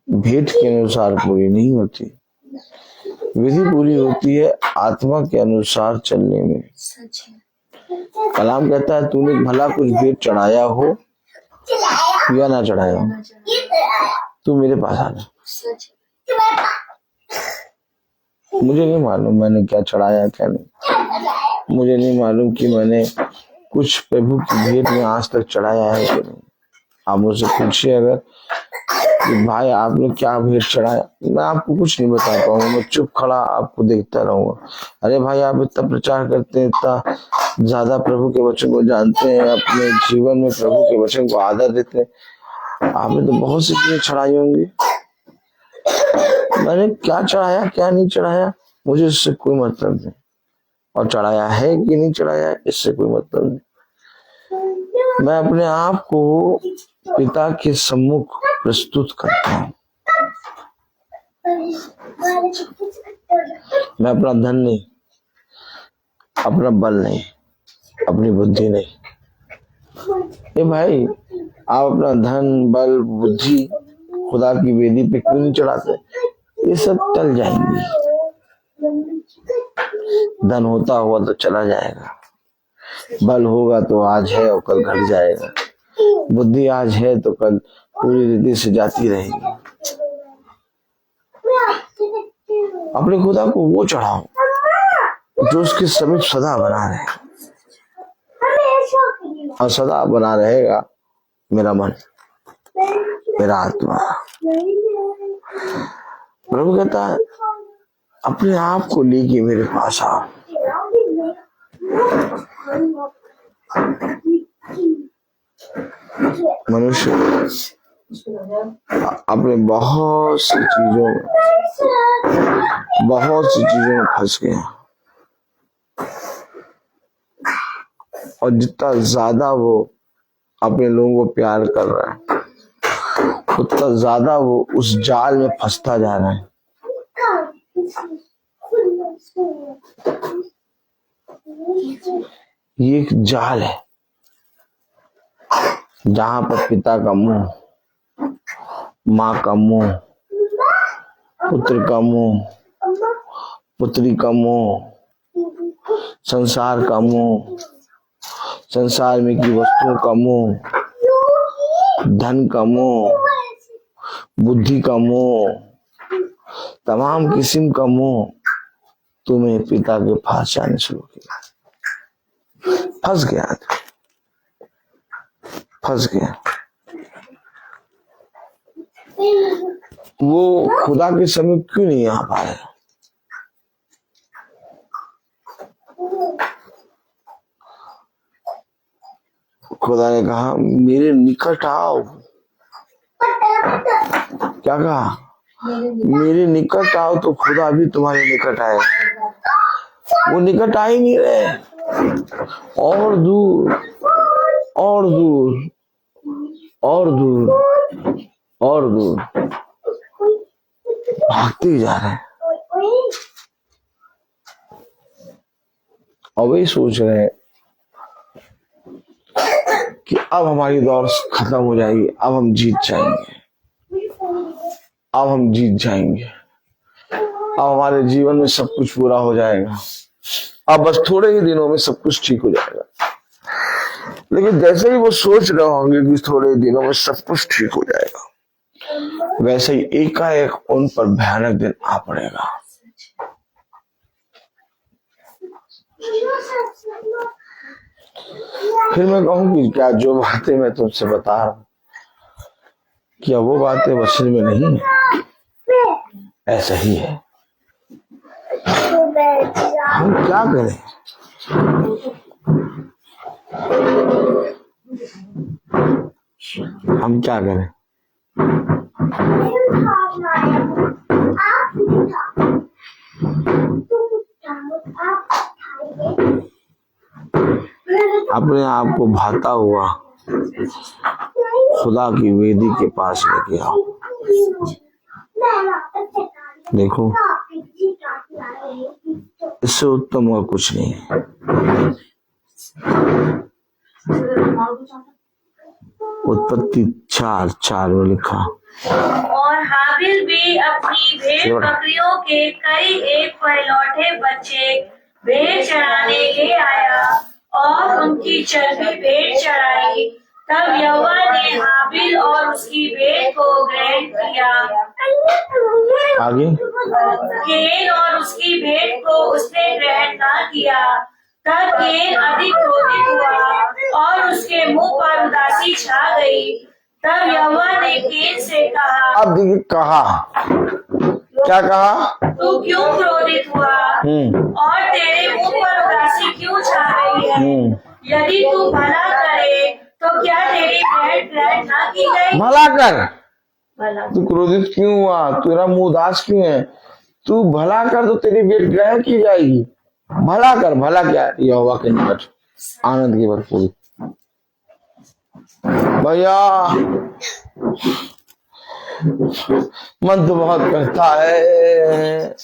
भेंट के अनुसार पूरी नहीं होती। विधि पूरी होती है आत्मा के अनुसार चलने में। कलाम कहता है तूने भला कुछ भेंट चढ़ाया हो या ना चढ़ाया हो, तू मेरे पास आ जा। मुझे नहीं मालूम मैंने क्या चढ़ाया क्या नहीं। मुझे नहीं मालूम कि मैंने कुछ प्रभु की भेंट में आज तक चढ़ाया है कि नहीं। आप मुझसे पूछिए अगर कि भाई आपने क्या भेंट चढ़ाया, मैं आपको कुछ नहीं बता पाऊंगा। मैं चुप खड़ा आपको देखता रहूंगा। अरे भाई आप इतना प्रचार करते हैं, इतना ज्यादा प्रभु के वचन को जानते हैं, अपने जीवन में प्रभु के वचन को आदर देते हैं, आपने तो बहुत सी चीजें चढ़ाई होंगी। मैंने क्या चढ़ाया क्या नहीं चढ़ाया मुझे इससे कोई मतलब नहीं, और चढ़ाया है कि नहीं चढ़ाया इससे कोई मतलब नहीं। मैं अपने आप को पिता के सम्मुख प्रस्तुत करता हूँ। मैं अपना धन नहीं, अपना बल नहीं, अपनी बुद्धि नहीं। ए भाई, आप अपना धन बल बुद्धि खुदा की वेदी पे क्यों नहीं चढ़ाते? ये सब टल जाएंगी। धन होता हुआ तो चला जाएगा, बल होगा तो आज है और कल घट जाएगा, बुद्धि आज है तो कल पूरी रीति से जाती रहेगी। अपने खुदा को वो चढ़ाओ जो उसके समीप सदा बना रहे, और सदा बना रहेगा मेरा मन, मेरा आत्मा। प्रभु कहता है अपने आप को लेके मेरे पास आओ। मनुष्य अपने बहुत सी चीजों में फंस गए, और जितना ज्यादा वो अपने लोगों को प्यार कर रहा है, उतना ज्यादा वो उस जाल में फंसता जा रहा है। ये एक जाल है जहां पर पिता का मुंह, माँ का मुंह, पुत्र का मुंह, पुत्री का मुंह, संसार का मुंह, संसार में की वस्तुओं का मुंह, धन का मुंह, बुद्धि का मुंह, तमाम किस्म का मुंह तुम्हें पिता के पास जाने शुरू किया। फंस गया, फंस गया। वो खुदा के समीप क्यों नहीं आ पाया? खुदा ने कहा मेरे निकट आओ। क्या कहा? मेरे निकट आओ। तो खुदा भी तुम्हारे निकट आए। वो निकट आ ही नहीं रहे, और दूर और दूर और दूर और दूर भागते ही जा रहे हैं। और वही सोच रहे हैं कि अब हमारी दौड़ खत्म हो जाएगी, अब हम जीत जाएंगे, अब हम जीत जाएंगे, अब हमारे जीवन में सब कुछ पूरा हो जाएगा, अब बस थोड़े ही दिनों में सब कुछ ठीक हो जाएगा। लेकिन जैसे ही वो सोच रहे होंगे कि थोड़े दिनों में सब कुछ ठीक हो जाएगा, वैसे ही एकाएक उन पर भयानक दिन आ पड़ेगा। फिर मैं कहूँ कि क्या जो बातें मैं तुमसे बता रहा हूं, क्या वो बातें वचन में नहीं है? ऐसा ही है। हम क्या करें? हम क्या करें? अपने आप को भाता हुआ खुदा की वेदी के पास लेके आओ। देखो, इससे उत्तम और कुछ नहीं है। उत्पत्ति 4:4 में लिखा, और हाबिल भी अपनी भेड़ बकरियों के कई एक पहलौठे बच्चे भेड़ चराने ले आया और उनकी चर्बी भेड़ चराई। तब यहोवा ने हाबिल और उसकी भेड़ को ग्रहण किया। आगे, केन और उसकी भेड़ को उसने ग्रहण न किया। तब केन अधिक क्रोधित हुआ और उसके मुंह पर उदासी छा गई। तब यहोवा ने केन से कहा, अब देखिए, कहा क्या कहा? तू क्यों क्रोधित हुआ और तेरे मुंह पर उदासी क्यों छा गई है? यदि तू भला करे तो क्या तेरी भेंट ग्रहण न की गई? भला कर। तू क्रोधित क्यों हुआ? तेरा मुंह उदास क्यों है? तू भला कर तो तेरी भेंट ग्रहण की जाएगी। भला कर। भला क्या? यहोवा के निकट आनंद की भरपूरी। भैया मन तो बहुत करता है,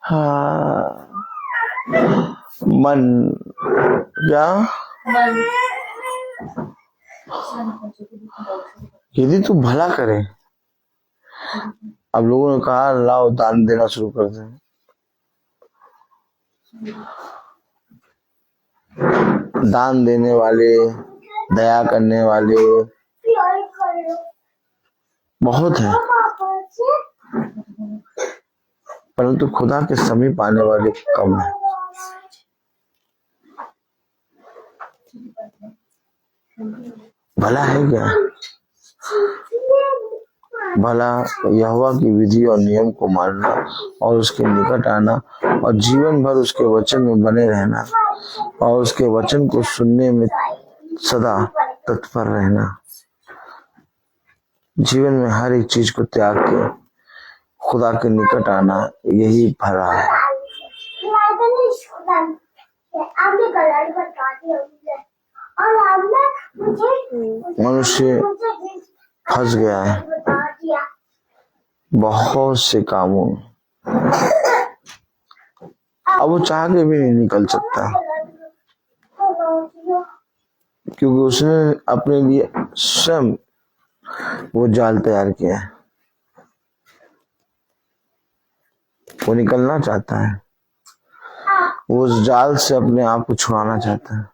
हाँ, मन क्या मन यदि तू भला करे। अब लोगों ने कहा लाओ दान देना शुरू कर दे। दान देने वाले, दया करने वाले बहुत है, परंतु खुदा के समीप आने वाले कम है। भला है क्या? भला यहोवा की विधि और नियम को मानना और उसके निकट आना और जीवन भर उसके वचन में बने रहना और उसके वचन को सुनने में सदा तत्पर रहना। जीवन में हर एक चीज को त्याग के खुदा के निकट आना, यही भला है। मनुष्य फंस गया है बहुत से कामों में, अब वो चाह के भी नहीं निकल सकता, क्योंकि उसने अपने लिए स्वयं वो जाल तैयार किया है। वो निकलना चाहता है, वो उस जाल से अपने आप को छुड़ाना चाहता है,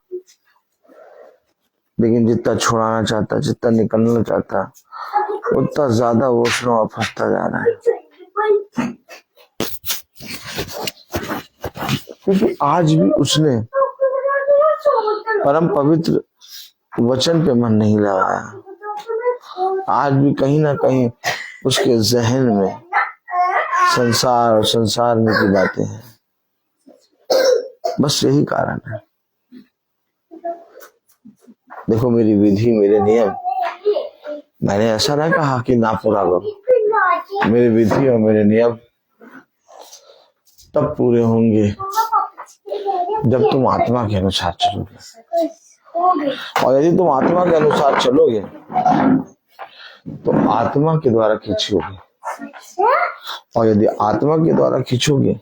लेकिन जितना छुड़ाना चाहता, जितना निकलना चाहता, उतना ज्यादा वो उसमें फंसता जा रहा है। क्योंकि आज भी उसने परम पवित्र वचन पे मन नहीं लगाया। आज भी कहीं ना कहीं उसके जहन में संसार और संसार में की बातें हैं। बस यही कारण है। देखो मेरी विधि, मेरे नियम, मैंने ऐसा नहीं कहा कि ना पूरा करो। मेरी विधि और मेरे नियम तब पूरे होंगे जब तुम आत्मा के अनुसार चलोगे, और यदि तुम आत्मा के अनुसार चलोगे तो आत्मा के द्वारा खींचोगे, और यदि आत्मा के द्वारा खींचोगे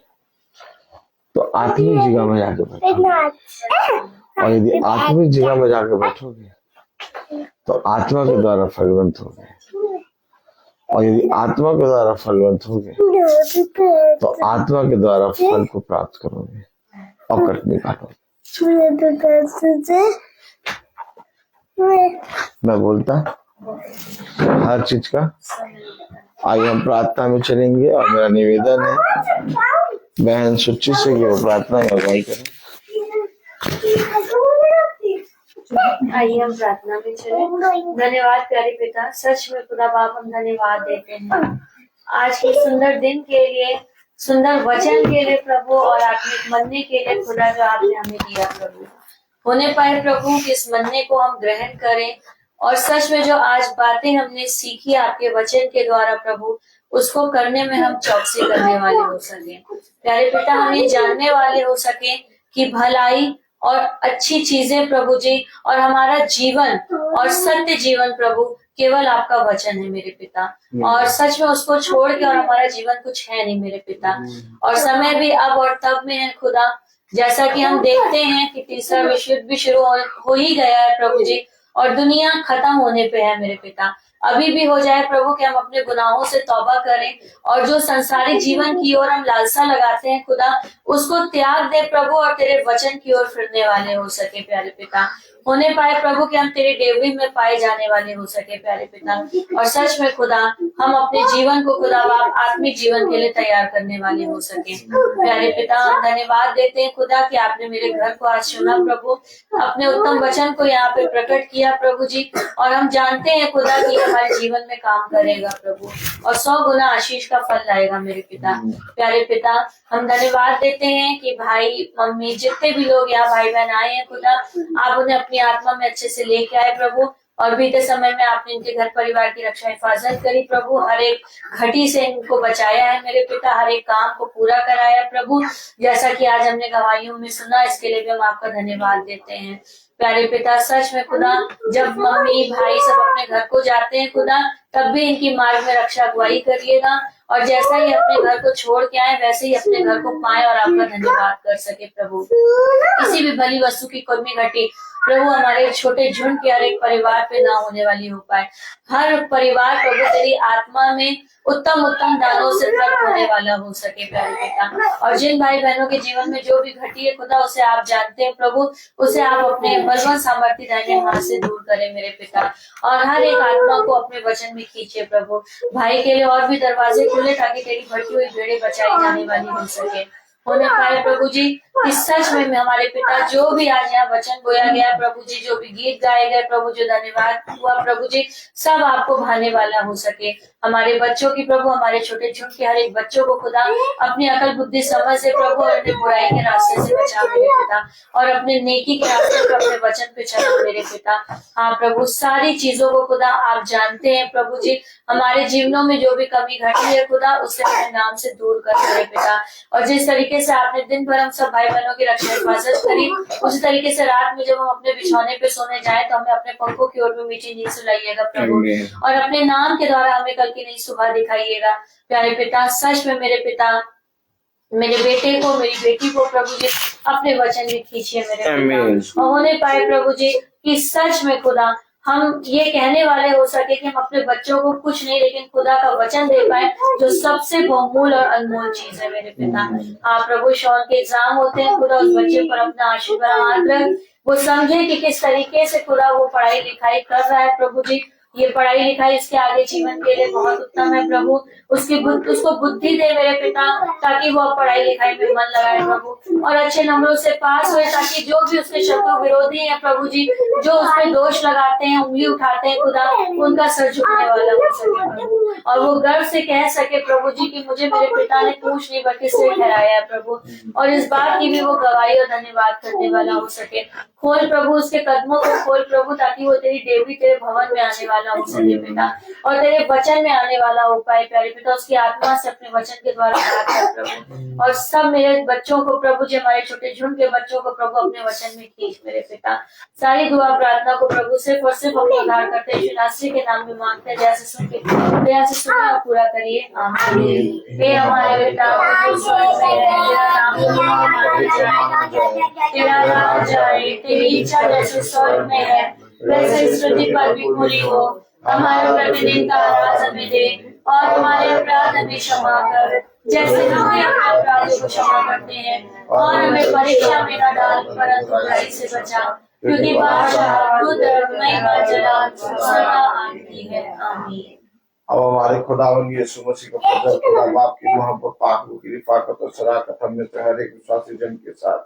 तो आत्मिक जगह में जाके बैठोगे, और यदि आत्मिक जगह में जाके बैठोगे तो आत्मा के द्वारा फलवंत होगे, और यदि आत्मा के द्वारा फलवंत होगे तो आत्मा के द्वारा फल को प्राप्त करोगे और कट निकालोगे। मैं बोलता हर चीज का। आइए हम प्रार्थना में चलेंगे, और मेरा निवेदन है बहन सुच्ची से कि वो प्रार्थना या अगुवाई करें। आइए हम प्रार्थना में चलें। धन्यवाद प्यारे पिता, सच में खुदा बाप हम धन्यवाद देते हैं आज के सुंदर दिन के लिए, सुंदर वचन के लिए प्रभु, और आत्मिक मन्ने के लिए खुदा जो आपने हमें दिया प्रभु। होने पाए प्रभु कि इस मन्ने को हम ग्रहण करें, और सच में जो आज बातें हमने सीखी आपके वचन के द्वारा प्रभु, उसको करने में हम चौकसी करने वाले हो सके। प्यारे पिता, हम ये जानने वाले हो सके कि भलाई और अच्छी चीजें प्रभु जी, और हमारा जीवन और सत्य जीवन प्रभु केवल आपका वचन है मेरे पिता, और सच में उसको छोड़ के और हमारा जीवन कुछ है नहीं मेरे पिता। और समय भी अब और तब में है खुदा, जैसा कि हम देखते हैं कि तीसरा विश्व युद्ध भी शुरू हो ही गया है प्रभु जी, और दुनिया खत्म होने पे है मेरे पिता। अभी भी हो जाए प्रभु कि हम अपने गुनाहों से तौबा करें, और जो संसारिक जीवन की ओर हम लालसा लगाते हैं खुदा, उसको त्याग दे प्रभु, और तेरे वचन की ओर फिरने वाले हो सके प्यारे पिता। होने पाए प्रभु कि हम तेरे डेवरी में पाए जाने वाले हो सके प्यारे पिता, और सच में खुदा हम अपने जीवन को खुदा बाप आत्मिक जीवन के लिए तैयार करने वाले हो सके प्यारे पिता। हम धन्यवाद देते हैं खुदा कि आपने मेरे घर को आज सुना प्रभु, अपने उत्तम वचन को यहाँ पे प्रकट किया प्रभु जी, और हम जानते हैं खुदा कि हमारे जीवन में काम करेगा प्रभु, और 100 गुना आशीष का फल लाएगा मेरे पिता। प्यारे पिता, हम धन्यवाद देते हैं कि भाई मम्मी जितने भी लोग यहाँ भाई बहन आए हैं खुदा, आप उन्हें अपनी आत्मा में अच्छे से लेके आए प्रभु, और बीते समय में आपने इनके घर परिवार की रक्षा हिफाजत करी प्रभु, हर एक घटी से इनको बचाया है मेरे पिता, हर एक काम को पूरा कराया प्रभु, जैसा कि आज हमने गवाहियों में सुना, इसके लिए भी हम आपका धन्यवाद देते हैं प्यारे पिता। सच में खुदा, जब मम्मी भाई सब अपने घर को जाते हैं खुदा, तब भी इनकी मार्ग में रक्षा अगुवाई करिएगा, और जैसा ही अपने घर को छोड़ के आए वैसे ही अपने घर को पाए और आपका धन्यवाद कर सके प्रभु। किसी भी भली वस्तु की कमी घटी प्रभु हमारे छोटे झुंड के हर एक परिवार पे ना होने वाली हो पाए। हर परिवार प्रभु तेरी आत्मा में उत्तम उत्तम दानों से तृप्त होने वाला हो सके प्यारे पिता। और जिन भाई बहनों के जीवन में जो भी घटी है खुदा उसे आप जानते हैं प्रभु, उसे आप अपने बलवान सामर्थ्य दाहिने हाथ से दूर करें मेरे पिता। और हर एक आत्मा को अपने वचन में खींचे प्रभु। भाई के लिए और भी दरवाजे खुले ताकि तेरी भटकी हुई भेड़ें बचाई जाने वाली हो सके, होने पाए प्रभु जी। इस सच में हमारे पिता जो भी आज यहाँ वचन बोया गया प्रभु जी, जो भी गीत गाए गए प्रभु, जो धन्यवाद हुआ प्रभु जी, सब आपको भाने वाला हो सके। हमारे बच्चों की प्रभु, हमारे छोटे झुंड के हर एक बच्चों को खुदा अपनी अकल बुद्धि समझ से प्रभु और अपने बुराई के रास्ते से बचा मेरे पिता, और अपने नेकी के रास्ते पर अपने वचन पे चला मेरे पिता। हाँ प्रभु, सारी चीजों को खुदा आप जानते हैं प्रभु जी। हमारे जीवनों में जो भी कमी घटी है खुदा उसे अपने नाम से दूर कर मेरे पिता। और जिस तरीके से आपने दिन भर हम सब भाई बहनों की रक्षा हिफाजत करी, उसी तरीके से रात में जब हम अपने बिछौने पे सोने जाए तो हमें अपने पंखों की ओर में मीठी नींद सुलाइएगा प्रभु, और अपने नाम के द्वारा हमें कल की नई सुबह दिखाइएगा प्यारे पिता। सच में मेरे पिता, मेरे बेटे को, मेरी बेटी को प्रभु जी अपने वचन में खींचिए मेरे पिता। और होने पाए प्रभु जी कि सच में खुदा हम ये कहने वाले हो सके कि हम अपने बच्चों को कुछ नहीं लेकिन खुदा का वचन दे पाए, जो सबसे बहुमूल्य और अनमोल चीज है मेरे पिता। हाँ प्रभु, शौन के एग्जाम होते हैं खुदा, उस बच्चे पर अपना आशीर्वाद हाथ रख, वो समझे कि किस तरीके से खुदा वो पढ़ाई लिखाई कर रहा है प्रभु जी। ये पढ़ाई लिखाई इसके आगे जीवन के लिए बहुत उत्तम है प्रभु। उसको बुद्धि दे मेरे पिता, ताकि वो पढ़ाई लिखाई में मन लगाए प्रभु, और अच्छे नंबरों से पास हुए, ताकि जो भी उसके शत्रु विरोधी हैं प्रभु जी, जो उस पर दोष लगाते हैं, उंगली उठाते हैं खुदा, उनका सर झुकने वाला हो सके प्रभु, और वो गर्व से कह सके प्रभु जी कि मुझे मेरे पिता ने पूछ नहीं बल्कि सिर ठहराया है प्रभु, और इस बात की भी वो गवाही और धन्यवाद करने वाला हो सके। खोल प्रभु उसके कदमों को, खोल प्रभु, ताकि वो तेरी देवी तेरे भवन में आने वाला हो सके पिता, और तेरे वचन में आने वाला हो पाए प्यारे पिता। उसकी आत्मा से अपने वचन के द्वारा बात कर प्रभु, और सब मेरे बच्चों को प्रभु जी, हमारे छोटे झुंड के बच्चों को प्रभु अपने वचन में खींच मेरे पिता। सारी दुआ प्रार्थना को प्रभु सिर्फ और सिर्फ अपने उद्धार करते यीशु के नाम में मांगते हैं, जैसे सुन के दया से सुनिए और पूरा करिए, आमीन। हे हमारे पिता जो स्वर्ग में है, तेरा नाम जाए, तेरी इच्छा जैसे स्वर्ग में है वैसे इस पृथ्वी पर भी पूरी हो। हमारे प्रतिदिन का आहार हमें दे, और हमारे अपराध हमें क्षमा कर जैसे हम अपने अपराधों को क्षमा करते हैं, और हमें परीक्षा में न डाल परंतु बुराई से बचा, क्योंकि बादशाह, कुदरत, महिमा, जलाल सदा आपकी है, आमीन। अब हमारे खुदावन यीशु मसीह का फजल, खुदा बाप की मोहब्बत, पाक की रिफाकत और शराकत हम में से हर एक विश्वासी जन के साथ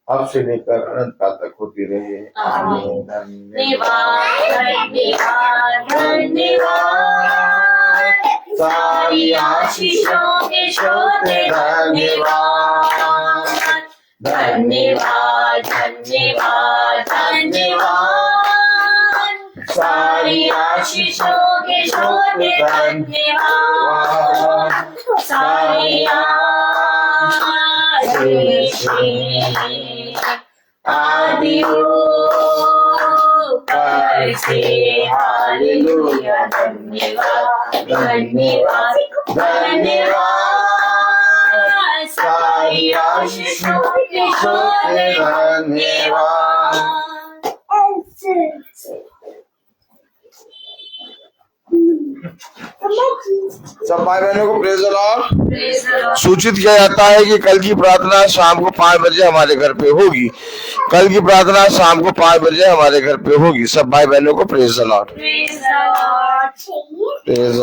अब से लेकर अनंत काल तक होती रहे, आमीन। धन्यवाद धन्यवाद धन्यवाद, सारी आशीषों के श्रोते धन्यवाद धन्यवाद धन्यवाद धन्यवाद, सारी आशीषों के श्रोते धन्यवाद, सारी आदि ऊपर से हालेलुया, धन्यवाद धन्यवाद धन्यवाद, सारी आशीषों के श्रोते धन्यवाद। सब भाई बहनों को प्रेज़ द लॉर्ड। सूचित किया जाता है कि कल की प्रार्थना शाम को 5 बजे हमारे घर पे होगी। कल की प्रार्थना शाम को 5 बजे हमारे घर पे होगी। सब भाई बहनों को praise the Lord. Praise the Lord. Praise